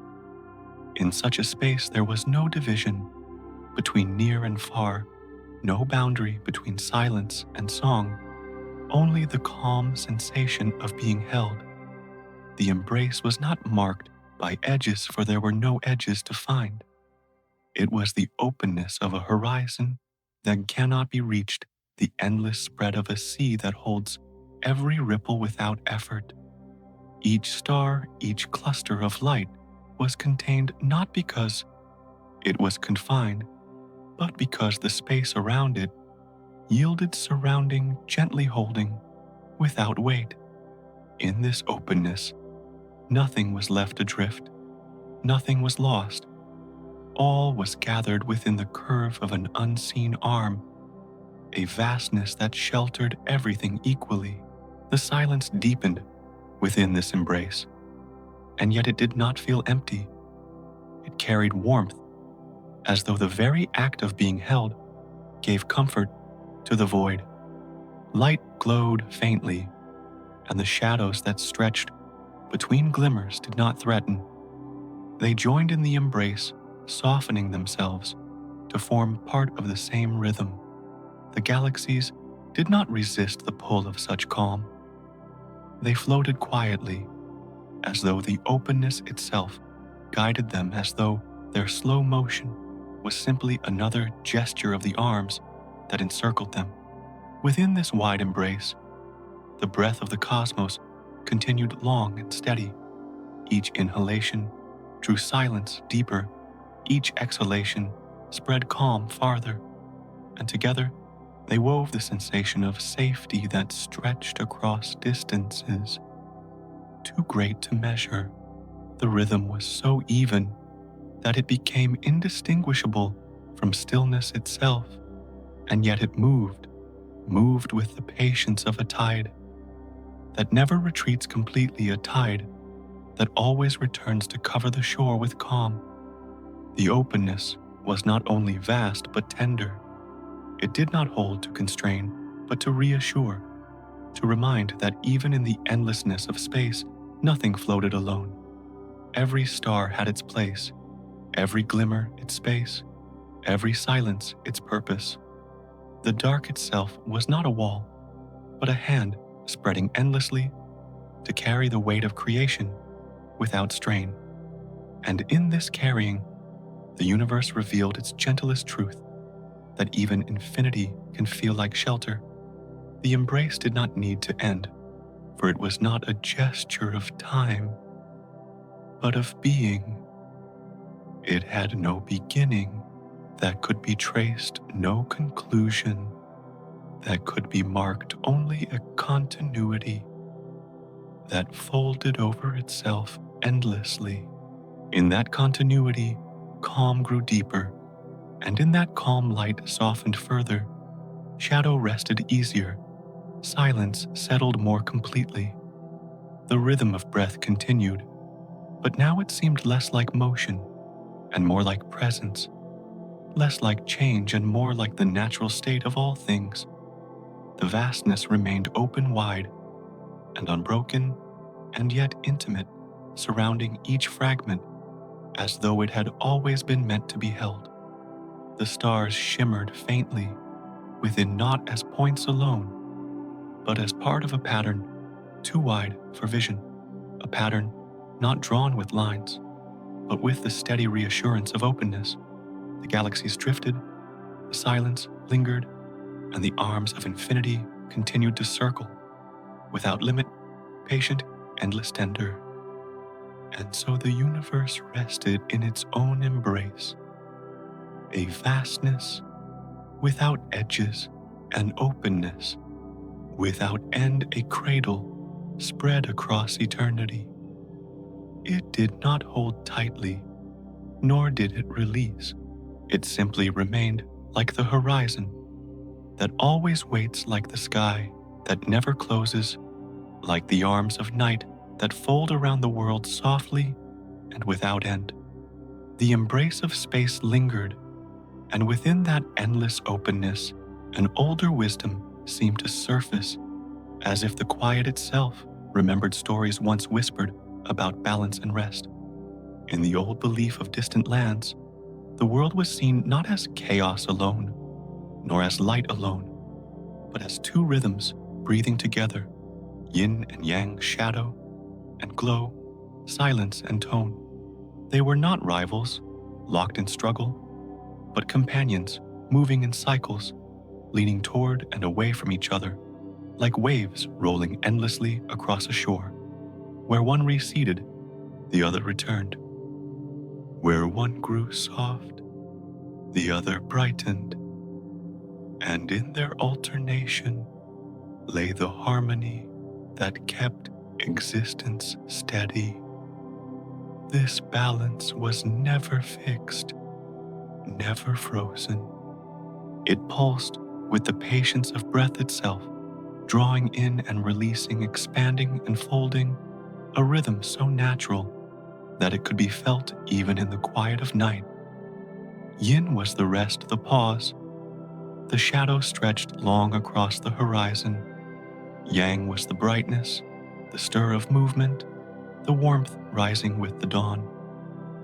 In such a space there was no division between near and far, no boundary between silence and song, only the calm sensation of being held. The embrace was not marked by edges, for there were no edges to find. It was the openness of a horizon that cannot be reached, the endless spread of a sea that holds every ripple without effort. Each star, each cluster of light was contained not because it was confined, but because the space around it yielded surrounding, gently holding, without weight. In this openness, nothing was left adrift, nothing was lost. All was gathered within the curve of an unseen arm, a vastness that sheltered everything equally. The silence deepened within this embrace, and yet it did not feel empty. It carried warmth, as though the very act of being held gave comfort to the void. Light glowed faintly, and the shadows that stretched between glimmers did not threaten. They joined in the embrace, softening themselves to form part of the same rhythm. The galaxies did not resist the pull of such calm. They floated quietly, as though the openness itself guided them, as though their slow motion was simply another gesture of the arms that encircled them. Within this wide embrace, the breath of the cosmos continued long and steady. Each inhalation drew silence deeper, each exhalation spread calm farther, and together they wove the sensation of safety that stretched across distances too great to measure. The rhythm was so even that it became indistinguishable from stillness itself, and yet it moved with the patience of a tide that never retreats completely, a tide that always returns to cover the shore with calm. The openness was not only vast but tender. It did not hold to constrain, but to reassure, to remind that even in the endlessness of space, nothing floated alone. Every star had its place, every glimmer its space, every silence its purpose. The dark itself was not a wall, but a hand spreading endlessly to carry the weight of creation without strain. And in this carrying, the universe revealed its gentlest truth, that even infinity can feel like shelter. The embrace did not need to end, for it was not a gesture of time, but of being. It had no beginning that could be traced, no conclusion that could be marked, only a continuity that folded over itself endlessly. In that continuity, calm grew deeper, and in that calm light softened further. Shadow rested easier, silence settled more completely. The rhythm of breath continued, but now it seemed less like motion and more like presence, less like change and more like the natural state of all things. The vastness remained open wide and unbroken and yet intimate, surrounding each fragment as though it had always been meant to be held. The stars shimmered faintly within, not as points alone, but as part of a pattern too wide for vision, a pattern not drawn with lines, but with the steady reassurance of openness. The galaxies drifted, the silence lingered, and the arms of infinity continued to circle, without limit, patient, endless, tender. And so the universe rested in its own embrace, a vastness without edges, an openness without end, a cradle spread across eternity. It did not hold tightly, nor did it release. It simply remained like the horizon that always waits, like the sky that never closes, like the arms of night that fold around the world softly and without end. The embrace of space lingered, and within that endless openness, an older wisdom seemed to surface, as if the quiet itself remembered stories once whispered about balance and rest. In the old belief of distant lands, the world was seen not as chaos alone, nor as light alone, but as two rhythms breathing together, yin and yang, shadow and glow, silence and tone. They were not rivals, locked in struggle, but companions moving in cycles, leaning toward and away from each other, like waves rolling endlessly across a shore. Where one receded, the other returned. Where one grew soft, the other brightened, and in their alternation lay the harmony that kept existence steady. This balance was never fixed, never frozen. It pulsed with the patience of breath itself, drawing in and releasing, expanding and folding, a rhythm so natural that it could be felt even in the quiet of night. Yin was the rest, the pause. The shadow stretched long across the horizon. Yang was the brightness, the stir of movement, the warmth rising with the dawn.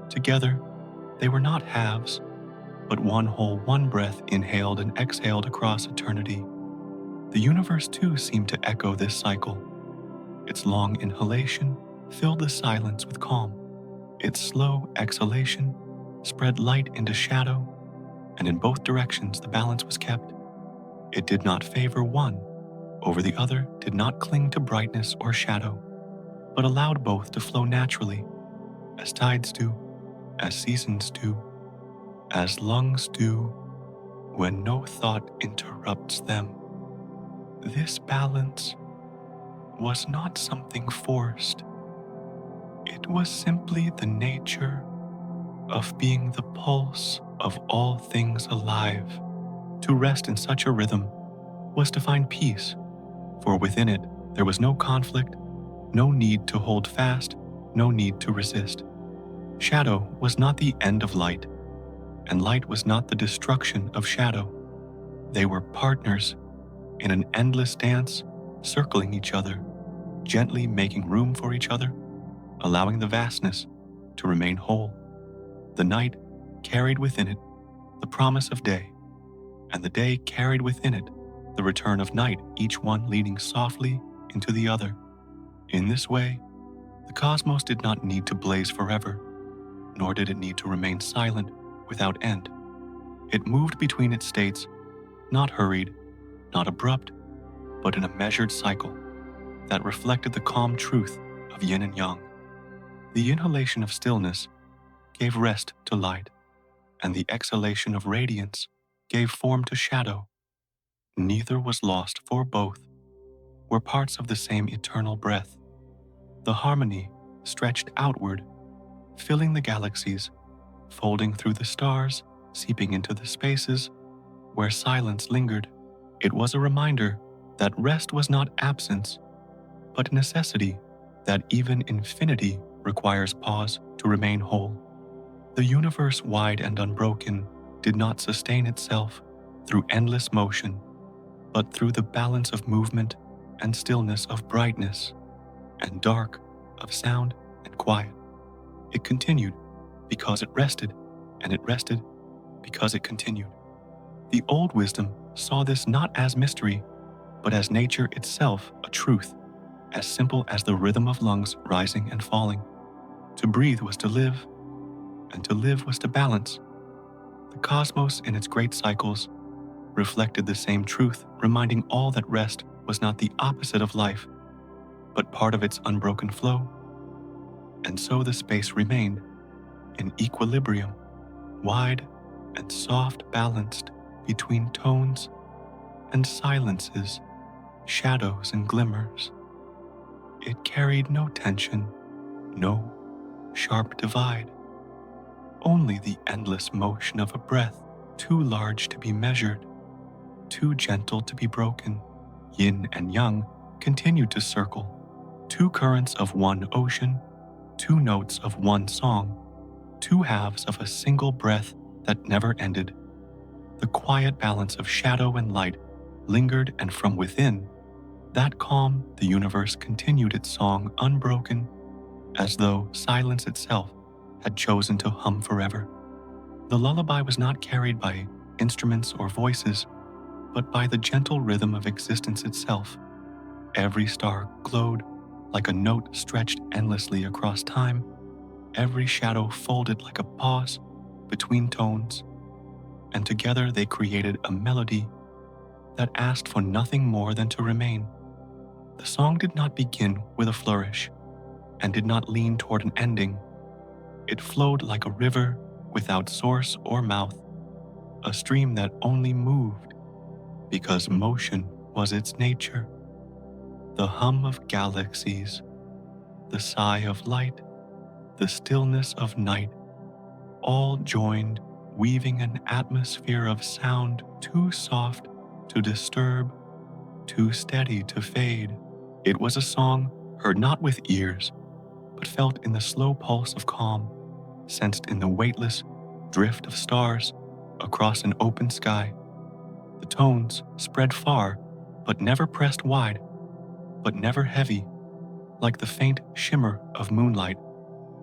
Together, they were not halves, but one whole, one breath inhaled and exhaled across eternity. The universe too seemed to echo this cycle. Its long inhalation filled the silence with calm. Its slow exhalation spread light into shadow, and in both directions the balance was kept. It did not favor one over the other, did not cling to brightness or shadow, but allowed both to flow naturally, as tides do, as seasons do, as lungs do, when no thought interrupts them. This balance was not something forced. It was simply the nature of being the pulse of all things alive. To rest in such a rhythm was to find peace, for within it there was no conflict, no need to hold fast, no need to resist. Shadow was not the end of light, and light was not the destruction of shadow. They were partners in an endless dance, circling each other, gently making room for each other, allowing the vastness to remain whole. The night carried within it the promise of day, and the day carried within it the return of night, each one leading softly into the other. In this way, the cosmos did not need to blaze forever, nor did it need to remain silent without end. It moved between its states, not hurried, not abrupt, but in a measured cycle that reflected the calm truth of yin and yang. The inhalation of stillness gave rest to light, and the exhalation of radiance gave form to shadow. Neither was lost, for both were parts of the same eternal breath. The harmony stretched outward, filling the galaxies, folding through the stars, seeping into the spaces where silence lingered. It was a reminder that rest was not absence, but necessity, that even infinity requires pause to remain whole. The universe, wide and unbroken, did not sustain itself through endless motion, but through the balance of movement and stillness, of brightness and dark, of sound and quiet. It continued because it rested, and it rested because it continued. The old wisdom saw this not as mystery, but as nature itself, a truth, as simple as the rhythm of lungs rising and falling. To breathe was to live, and to live was to balance. The cosmos in its great cycles reflected the same truth, reminding all that rest was not the opposite of life, but part of its unbroken flow. And so the space remained in equilibrium, wide and soft balanced between tones and silences, shadows and glimmers. It carried no tension, no sharp divide, only the endless motion of a breath too large to be measured, too gentle to be broken. Yin and yang continued to circle, two currents of one ocean, two notes of one song, two halves of a single breath that never ended. The quiet balance of shadow and light lingered, and from within that calm, the universe continued its song unbroken, as though silence itself had chosen to hum forever. The lullaby was not carried by instruments or voices, but by the gentle rhythm of existence itself. Every star glowed like a note stretched endlessly across time, every shadow folded like a pause between tones, and together they created a melody that asked for nothing more than to remain. The song did not begin with a flourish and did not lean toward an ending. It flowed like a river without source or mouth, a stream that only moved because motion was its nature. The hum of galaxies, the sigh of light, the stillness of night, all joined, weaving an atmosphere of sound too soft to disturb, too steady to fade. It was a song heard not with ears, but felt in the slow pulse of calm, sensed in the weightless drift of stars across an open sky. The tones spread far, but never pressed wide, but never heavy, like the faint shimmer of moonlight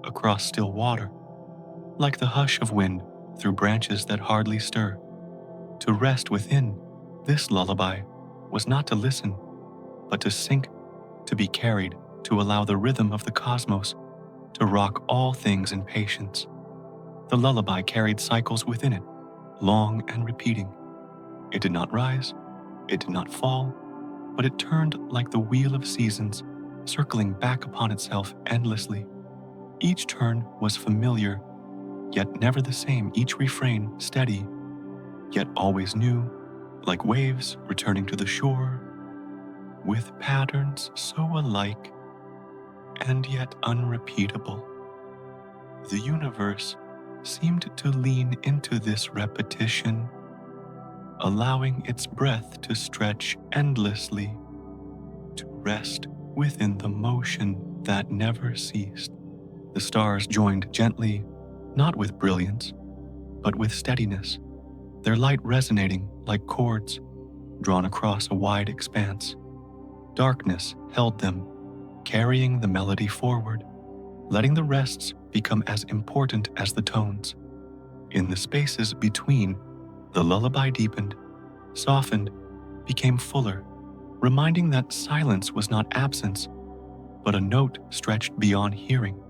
across still water, like the hush of wind through branches that hardly stir. To rest within this lullaby was not to listen, but to sink, to be carried, to allow the rhythm of the cosmos to rock all things in patience. The lullaby carried cycles within it, long and repeating. It did not rise, it did not fall, but it turned like the wheel of seasons, circling back upon itself endlessly. Each turn was familiar, yet never the same, each refrain steady, yet always new, like waves returning to the shore, with patterns so alike and yet unrepeatable. The universe seemed to lean into this repetition, allowing its breath to stretch endlessly, to rest within the motion that never ceased. The stars joined gently, not with brilliance, but with steadiness, their light resonating like chords drawn across a wide expanse. Darkness held them, carrying the melody forward, letting the rests become as important as the tones. In the spaces between, the lullaby deepened, softened, became fuller, reminding that silence was not absence, but a note stretched beyond hearing,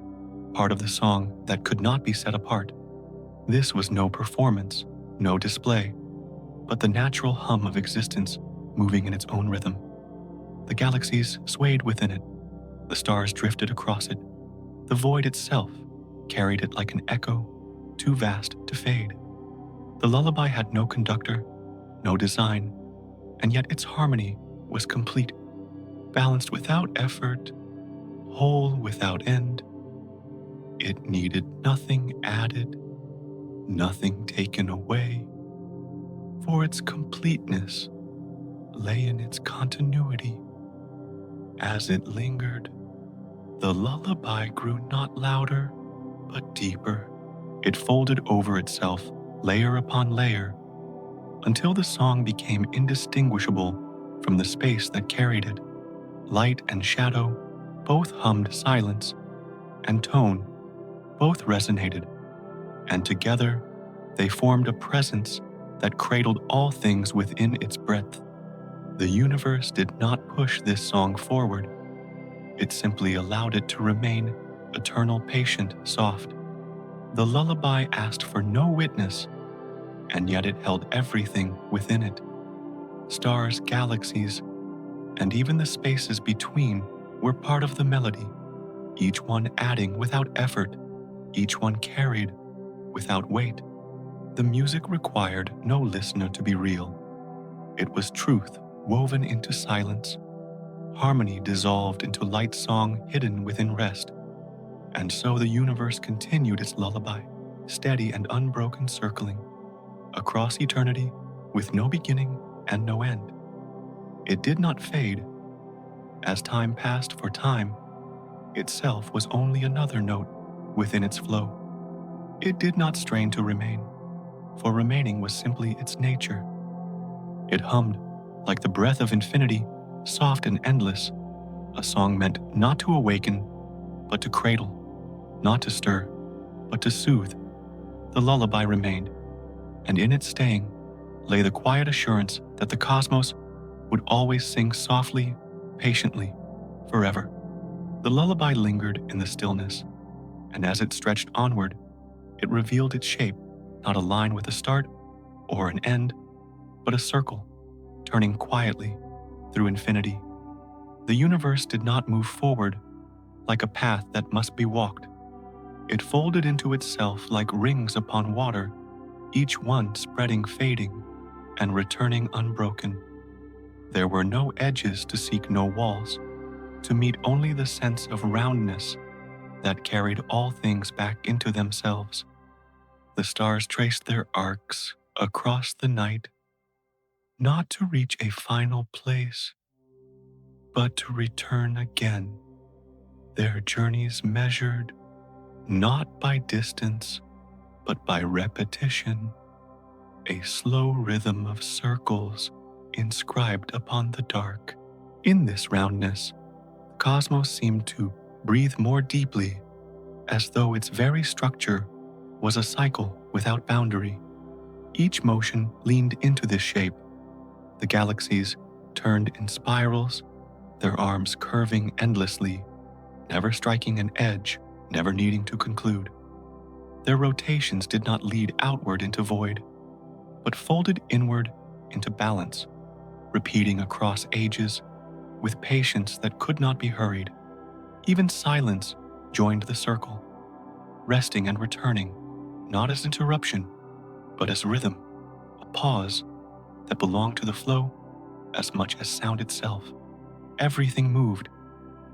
part of the song that could not be set apart. This was no performance, no display, but the natural hum of existence moving in its own rhythm. The galaxies swayed within it, the stars drifted across it, the void itself carried it like an echo, too vast to fade. The lullaby had no conductor, no design, and yet its harmony was complete, balanced without effort, whole without end. It needed nothing added, nothing taken away, for its completeness lay in its continuity. As it lingered, the lullaby grew not louder, but deeper. It folded over itself, layer upon layer, until the song became indistinguishable from the space that carried it. Light and shadow both hummed silence, and tone both resonated, and together they formed a presence that cradled all things within its breadth. The universe did not push this song forward. It simply allowed it to remain eternal, patient, soft. The lullaby asked for no witness, and yet it held everything within it. Stars, galaxies, and even the spaces between were part of the melody, each one adding without effort, each one carried without weight. The music required no listener to be real. It was truth woven into silence, harmony dissolved into light song hidden within rest. And so the universe continued its lullaby, steady and unbroken circling, across eternity with no beginning and no end. It did not fade. As time passed, for time itself was only another note within its flow. It did not strain to remain, for remaining was simply its nature. It hummed like the breath of infinity, soft and endless, a song meant not to awaken, but to cradle, not to stir, but to soothe. The lullaby remained, and in its staying lay the quiet assurance that the cosmos would always sing softly, patiently, forever. The lullaby lingered in the stillness, and as it stretched onward, it revealed its shape, not a line with a start or an end, but a circle, turning quietly through infinity. The universe did not move forward like a path that must be walked. It folded into itself like rings upon water, each one spreading, fading, and returning unbroken. There were no edges to seek, no walls, to meet only the sense of roundness that carried all things back into themselves. The stars traced their arcs across the night, not to reach a final place, but to return again, their journeys measured not by distance, but by repetition, a slow rhythm of circles inscribed upon the dark. In this roundness, the cosmos seemed to breathe more deeply, as though its very structure was a cycle without boundary. Each motion leaned into this shape. The galaxies turned in spirals, their arms curving endlessly, never striking an edge, never needing to conclude. Their rotations did not lead outward into void, but folded inward into balance, repeating across ages with patience that could not be hurried. Even silence joined the circle, resting and returning, not as interruption, but as rhythm, a pause that belonged to the flow as much as sound itself. Everything moved,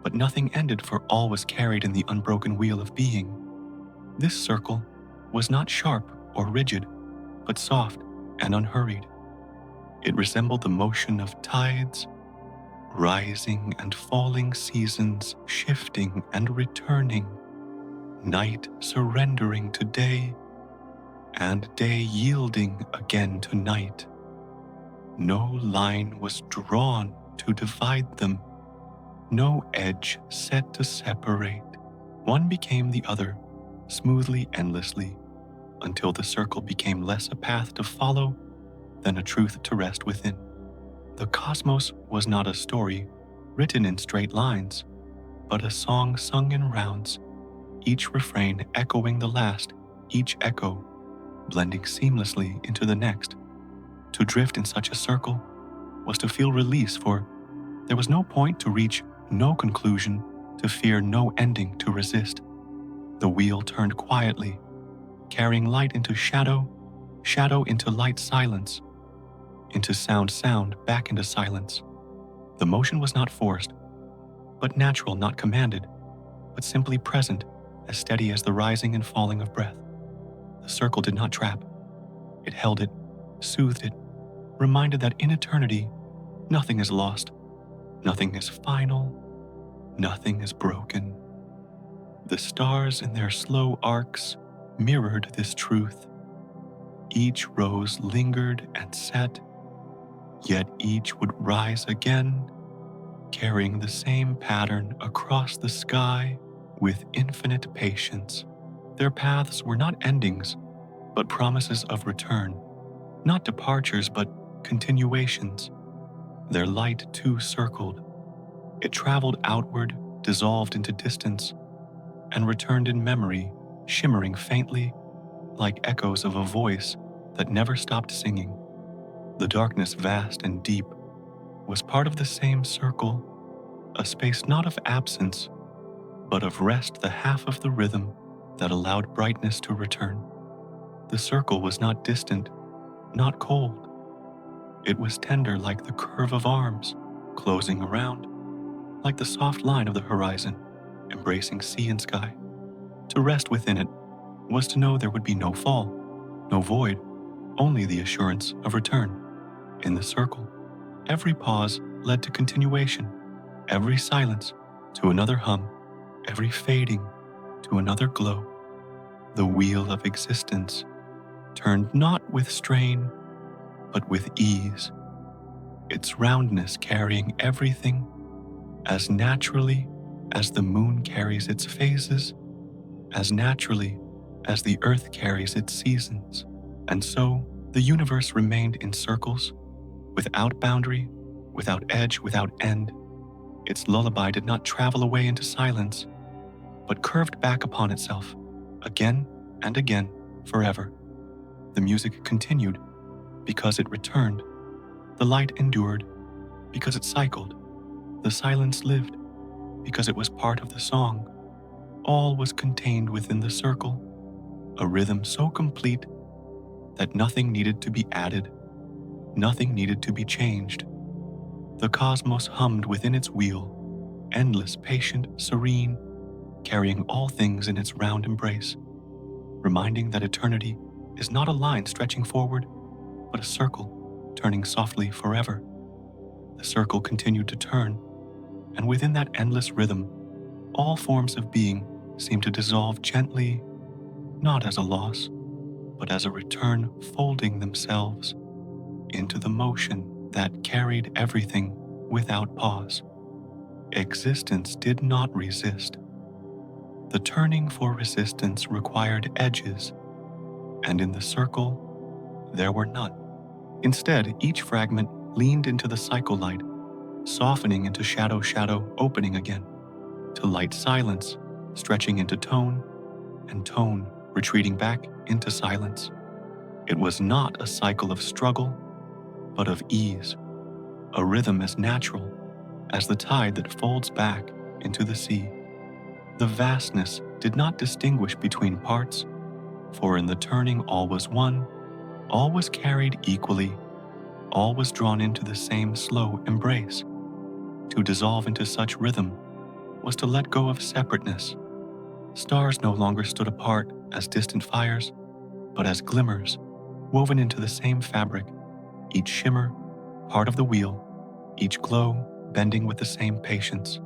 but nothing ended, for all was carried in the unbroken wheel of being. This circle was not sharp or rigid, but soft and unhurried. It resembled the motion of tides, rising and falling, seasons shifting and returning, night surrendering to day, and day yielding again to night. No line was drawn to divide them, no edge set to separate. One became the other, smoothly, endlessly, until the circle became less a path to follow than a truth to rest within. The cosmos was not a story written in straight lines, but a song sung in rounds, each refrain echoing the last, each echo blending seamlessly into the next. To drift in such a circle was to feel release, for there was no point to reach, no conclusion to fear, no ending to resist. The wheel turned quietly, carrying light into shadow, shadow into light, silence into sound, sound back into silence. The motion was not forced, but natural, not commanded, but simply present, as steady as the rising and falling of breath. The circle did not trap. It held it, soothed it, reminded that in eternity, nothing is lost, nothing is final, nothing is broken. The stars in their slow arcs mirrored this truth. Each rose lingered and set, yet each would rise again, carrying the same pattern across the sky with infinite patience. Their paths were not endings, but promises of return, not departures, but continuations. Their light too circled. It traveled outward, dissolved into distance, and returned in memory, shimmering faintly like echoes of a voice that never stopped singing. The darkness, vast and deep, was part of the same circle, a space not of absence, but of rest, the half of the rhythm that allowed brightness to return. The circle was not distant, not cold. It was tender like the curve of arms, closing around, like the soft line of the horizon, embracing sea and sky. To rest within it was to know there would be no fall, no void, only the assurance of return. In the circle, every pause led to continuation, every silence to another hum, every fading to another glow. The wheel of existence turned not with strain, but with ease, its roundness carrying everything as naturally as the moon carries its phases, as naturally as the earth carries its seasons. And so the universe remained in circles, without boundary, without edge, without end. Its lullaby did not travel away into silence, but curved back upon itself, again and again, forever. The music continued because it returned. The light endured because it cycled. The silence lived because it was part of the song. All was contained within the circle, a rhythm so complete that nothing needed to be added, nothing needed to be changed. The cosmos hummed within its wheel, endless, patient, serene, carrying all things in its round embrace, reminding that eternity is not a line stretching forward, but a circle turning softly forever. The circle continued to turn, and within that endless rhythm, all forms of being seemed to dissolve gently, not as a loss, but as a return, folding themselves into the motion that carried everything without pause. Existence did not resist. The turning for resistance required edges, and in the circle, there were none. Instead, each fragment leaned into the cycle light, softening into shadow, opening again, to light silence, stretching into tone, and tone retreating back into silence. It was not a cycle of struggle, but of ease, a rhythm as natural as the tide that folds back into the sea. The vastness did not distinguish between parts, for in the turning all was one, all was carried equally, all was drawn into the same slow embrace. To dissolve into such rhythm was to let go of separateness. Stars no longer stood apart as distant fires, but as glimmers woven into the same fabric, each shimmer part of the wheel, each glow bending with the same patience.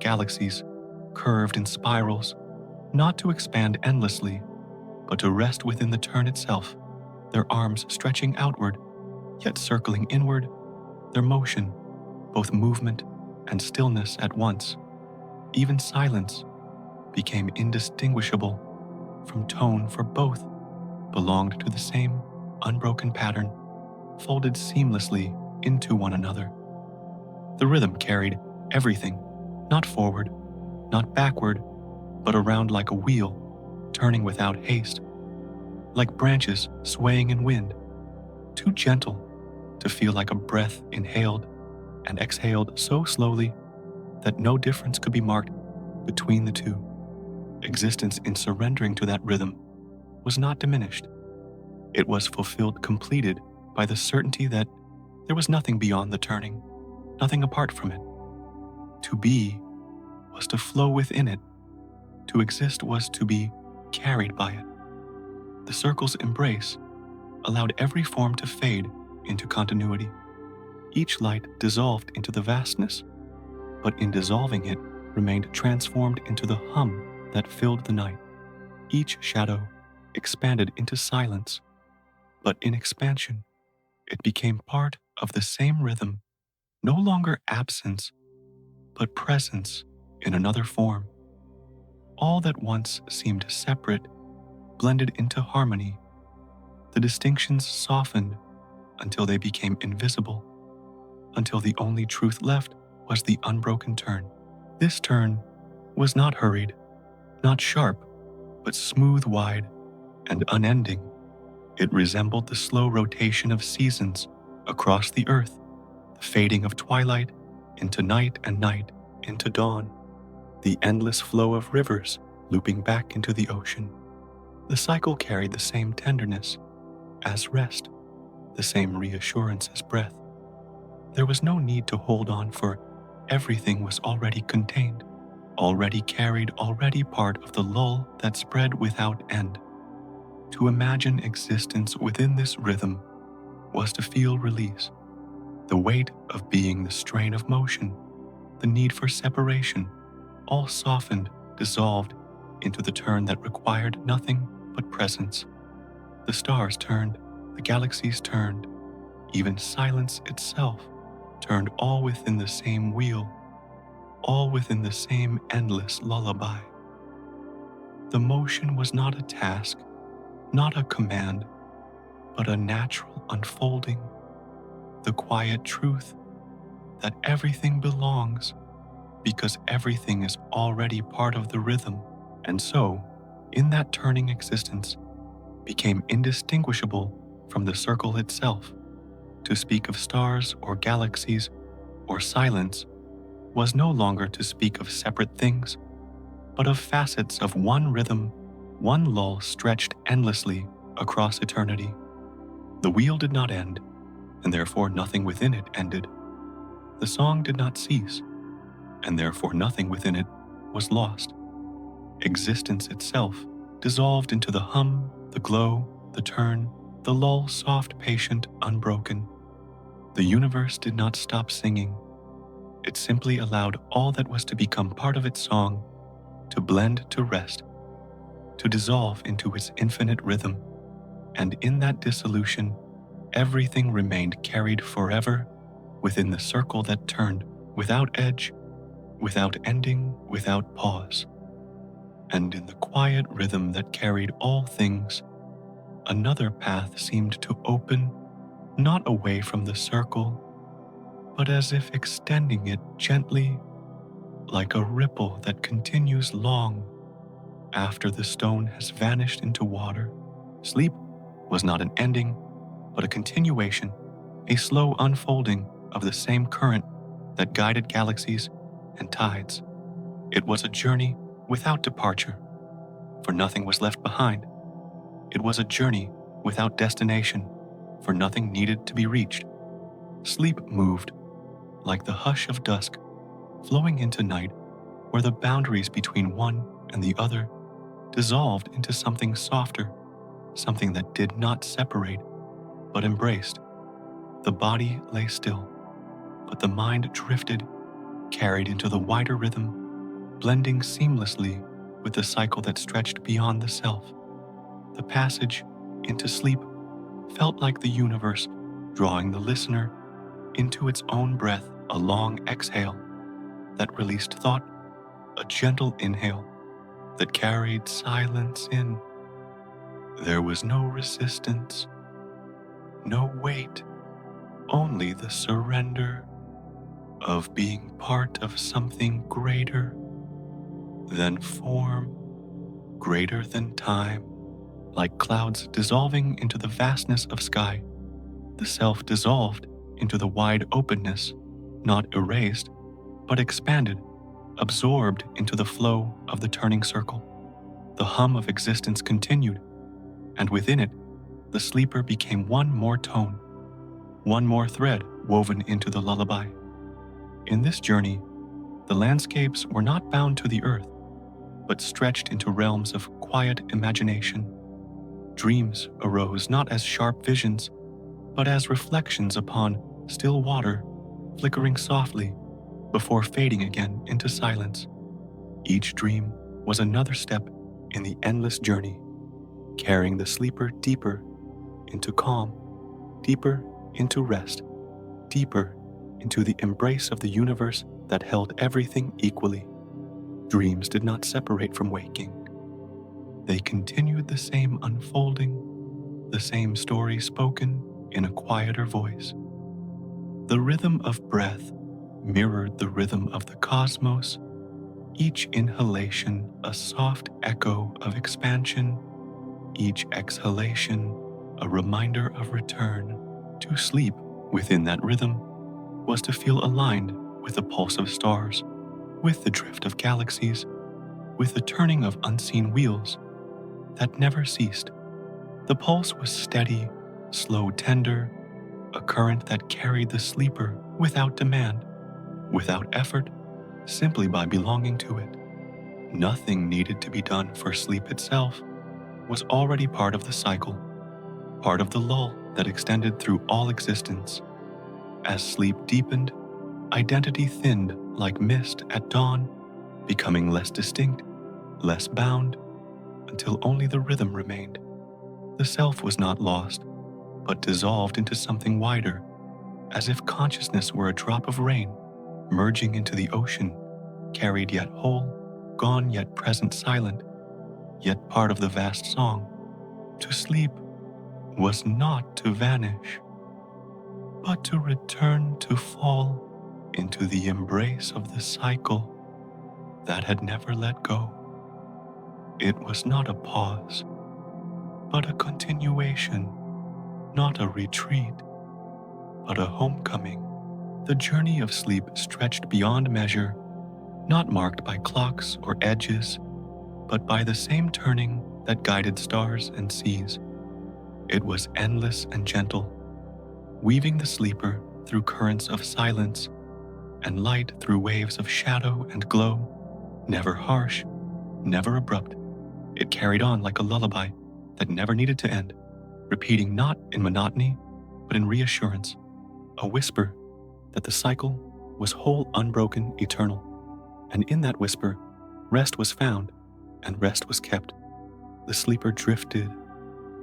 Galaxies curved in spirals, not to expand endlessly, but to rest within the turn itself, their arms stretching outward, yet circling inward, their motion, both movement and stillness at once. Even silence became indistinguishable from tone, for both belonged to the same unbroken pattern, folded seamlessly into one another. The rhythm carried everything, not forward, not backward, but around like a wheel, turning without haste, like branches swaying in wind, too gentle to feel like a breath inhaled and exhaled so slowly that no difference could be marked between the two. Existence in surrendering to that rhythm was not diminished. It was fulfilled, completed by the certainty that there was nothing beyond the turning, nothing apart from it. To be was to flow within it. To exist was to be carried by it. The circle's embrace allowed every form to fade into continuity. Each light dissolved into the vastness, but in dissolving it remained transformed into the hum that filled the night. Each shadow expanded into silence, but in expansion, it became part of the same rhythm, no longer absence, but presence in another form. All that once seemed separate blended into harmony. The distinctions softened until they became invisible, until the only truth left was the unbroken turn. This turn was not hurried, not sharp, but smooth, wide, and unending. It resembled the slow rotation of seasons across the earth, the fading of twilight into night and night into dawn, the endless flow of rivers looping back into the ocean. The cycle carried the same tenderness as rest, the same reassurance as breath. There was no need to hold on, for everything was already contained, already carried, already part of the lull that spread without end. To imagine existence within this rhythm was to feel release, the weight of being, the strain of motion, the need for separation, all softened, dissolved into the turn that required nothing but presence. The stars turned, the galaxies turned, even silence itself turned, all within the same wheel, all within the same endless lullaby. The motion was not a task, not a command, but a natural unfolding, the quiet truth that everything belongs because everything is already part of the rhythm, and so, in that turning existence, became indistinguishable from the circle itself. To speak of stars or galaxies or silence was no longer to speak of separate things, but of facets of one rhythm, one lull stretched endlessly across eternity. The wheel did not end, and therefore nothing within it ended. The song did not cease, and therefore nothing within it was lost. Existence itself dissolved into the hum, the glow, the turn, the lull, soft, patient, unbroken. The universe did not stop singing. It simply allowed all that was to become part of its song to blend to rest, to dissolve into its infinite rhythm. And in that dissolution, everything remained carried forever within the circle that turned, without edge, without ending, without pause. And in the quiet rhythm that carried all things, another path seemed to open, not away from the circle, but as if extending it gently, like a ripple that continues long after the stone has vanished into water. Sleep was not an ending, but a continuation, a slow unfolding of the same current that guided galaxies and tides. It was a journey without departure, for nothing was left behind. It was a journey without destination, for nothing needed to be reached. Sleep moved, like the hush of dusk, flowing into night, where the boundaries between one and the other dissolved into something softer, something that did not separate, but embraced. The body lay still, but the mind drifted, carried into the wider rhythm, blending seamlessly with the cycle that stretched beyond the self. The passage into sleep felt like the universe drawing the listener into its own breath, a long exhale that released thought, a gentle inhale that carried silence in. There was no resistance, no weight, only the surrender of being part of something greater than form, greater than time. Like clouds dissolving into the vastness of sky, the self dissolved into the wide openness, not erased, but expanded, absorbed into the flow of the turning circle. The hum of existence continued, and within it, the sleeper became one more tone, one more thread woven into the lullaby. In this journey, the landscapes were not bound to the earth, but stretched into realms of quiet imagination. Dreams arose not as sharp visions, but as reflections upon still water, flickering softly before fading again into silence. Each dream was another step in the endless journey, carrying the sleeper deeper into calm, deeper into rest, deeper into the embrace of the universe that held everything equally. Dreams did not separate from waking. They continued the same unfolding, the same story spoken in a quieter voice. The rhythm of breath mirrored the rhythm of the cosmos, each inhalation a soft echo of expansion, each exhalation a reminder of return. To sleep within that rhythm was to feel aligned with the pulse of stars, with the drift of galaxies, with the turning of unseen wheels, that never ceased. The pulse was steady, slow, tender, a current that carried the sleeper without demand, without effort, simply by belonging to it. Nothing needed to be done, for sleep itself was already part of the cycle, part of the lull that extended through all existence. As sleep deepened, identity thinned like mist at dawn, becoming less distinct, less bound, until only the rhythm remained. The self was not lost, but dissolved into something wider, as if consciousness were a drop of rain merging into the ocean, carried yet whole, gone yet present, silent, yet part of the vast song. To sleep was not to vanish, but to return, to fall into the embrace of the cycle that had never let go. It was not a pause, but a continuation, not a retreat, but a homecoming. The journey of sleep stretched beyond measure, not marked by clocks or edges, but by the same turning that guided stars and seas. It was endless and gentle, weaving the sleeper through currents of silence and light through waves of shadow and glow, never harsh, never abrupt. It carried on like a lullaby that never needed to end, repeating not in monotony, but in reassurance, a whisper that the cycle was whole, unbroken, eternal. And in that whisper, rest was found, and rest was kept. The sleeper drifted,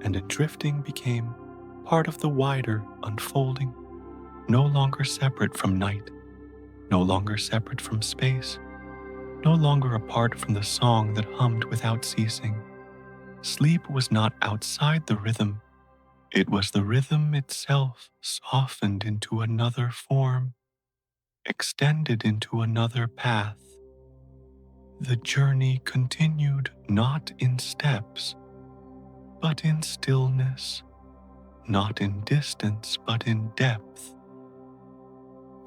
and in drifting became part of the wider unfolding, no longer separate from night, no longer separate from space, no longer apart from the song that hummed without ceasing. Sleep was not outside the rhythm. It was the rhythm itself, softened into another form, extended into another path. The journey continued not in steps, but in stillness, not in distance, but in depth.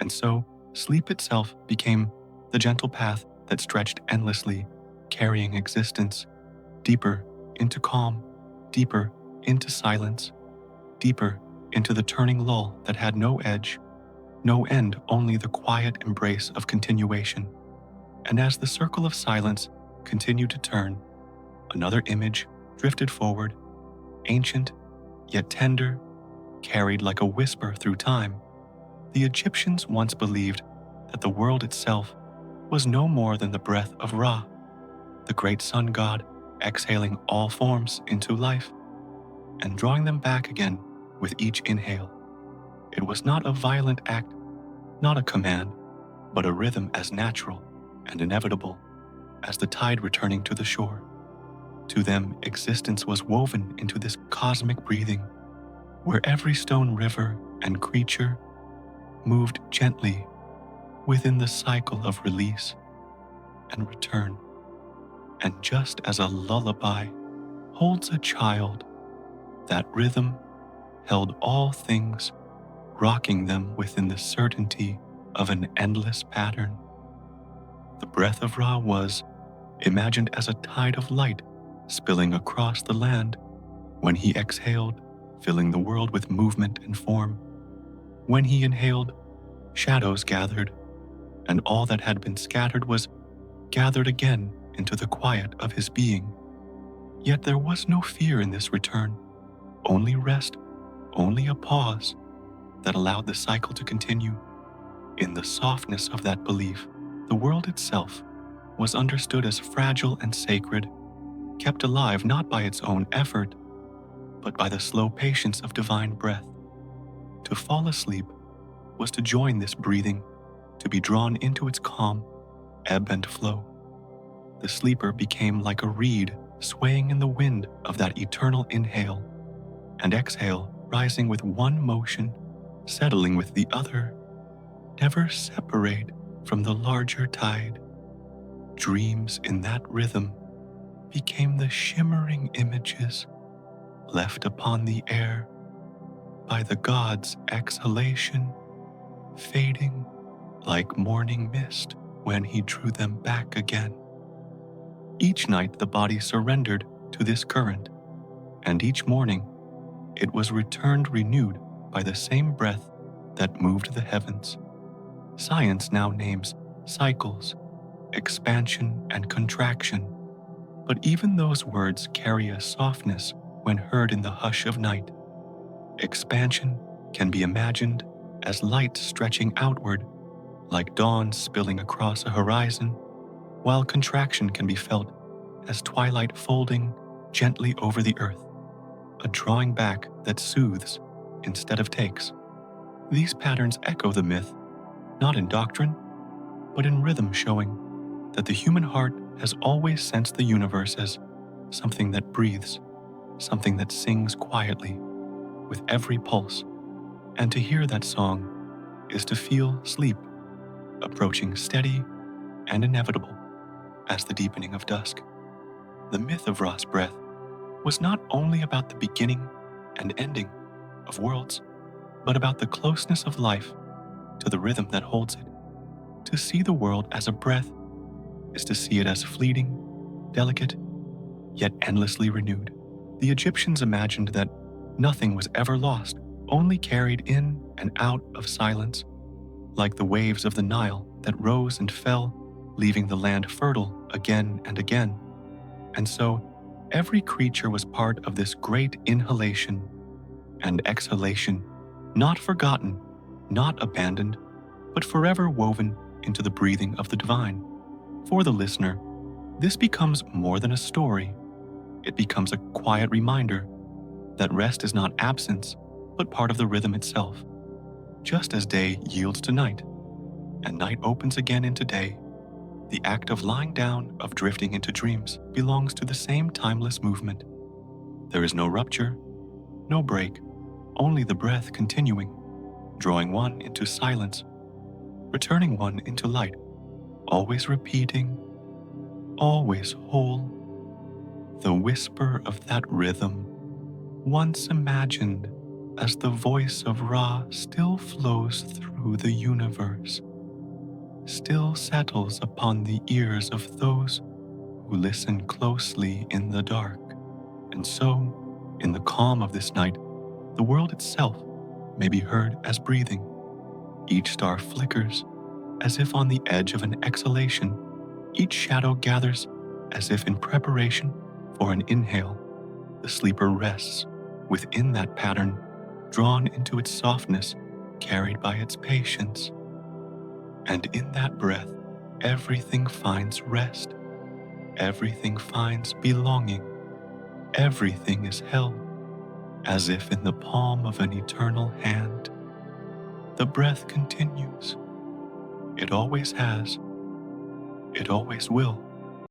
And so, sleep itself became the gentle path that stretched endlessly, carrying existence deeper into calm, deeper into silence, deeper into the turning lull that had no edge, no end, only the quiet embrace of continuation. And as the circle of silence continued to turn, another image drifted forward, ancient yet tender, carried like a whisper through time. The Egyptians once believed that the world itself was no more than the breath of Ra, the great sun god, exhaling all forms into life and drawing them back again with each inhale. It was not a violent act, not a command, but a rhythm as natural and inevitable as the tide returning to the shore. To them, existence was woven into this cosmic breathing, where every stone, river, and creature moved gently within the cycle of release and return. And just as a lullaby holds a child, that rhythm held all things, rocking them within the certainty of an endless pattern. The breath of Ra was imagined as a tide of light spilling across the land when he exhaled, filling the world with movement and form. When he inhaled, shadows gathered, and all that had been scattered was gathered again into the quiet of his being. Yet there was no fear in this return, only rest, only a pause that allowed the cycle to continue. In the softness of that belief, the world itself was understood as fragile and sacred, kept alive not by its own effort, but by the slow patience of divine breath. To fall asleep was to join this breathing, to be drawn into its calm, ebb and flow. The sleeper became like a reed swaying in the wind of that eternal inhale and exhale, rising with one motion, settling with the other, never separate from the larger tide. Dreams in that rhythm became the shimmering images left upon the air by the god's exhalation, fading like morning mist when he drew them back again. Each night the body surrendered to this current, and each morning it was returned renewed by the same breath that moved the heavens. Science now names cycles, expansion, and contraction, but even those words carry a softness when heard in the hush of night. Expansion can be imagined as light stretching outward, like dawn spilling across a horizon, while contraction can be felt as twilight folding gently over the earth, a drawing back that soothes instead of takes. These patterns echo the myth, not in doctrine, but in rhythm, showing that the human heart has always sensed the universe as something that breathes, something that sings quietly with every pulse. And to hear that song is to feel sleep approaching steady and inevitable as the deepening of dusk. The myth of Ra's breath was not only about the beginning and ending of worlds, but about the closeness of life to the rhythm that holds it. To see the world as a breath is to see it as fleeting, delicate, yet endlessly renewed. The Egyptians imagined that nothing was ever lost, only carried in and out of silence, like the waves of the Nile that rose and fell, leaving the land fertile again and again. And so, every creature was part of this great inhalation and exhalation, not forgotten, not abandoned, but forever woven into the breathing of the divine. For the listener, this becomes more than a story. It becomes a quiet reminder that rest is not absence, but part of the rhythm itself. Just as day yields to night, and night opens again into day, the act of lying down, of drifting into dreams, belongs to the same timeless movement. There is no rupture, no break, only the breath continuing, drawing one into silence, returning one into light, always repeating, always whole. The whisper of that rhythm, once imagined as the voice of Ra, still flows through the universe, still settles upon the ears of those who listen closely in the dark. And so, in the calm of this night, the world itself may be heard as breathing. Each star flickers as if on the edge of an exhalation. Each shadow gathers as if in preparation for an inhale. The sleeper rests within that pattern, drawn into its softness, carried by its patience. And in that breath, everything finds rest. Everything finds belonging. Everything is held as if in the palm of an eternal hand. The breath continues. It always has. It always will.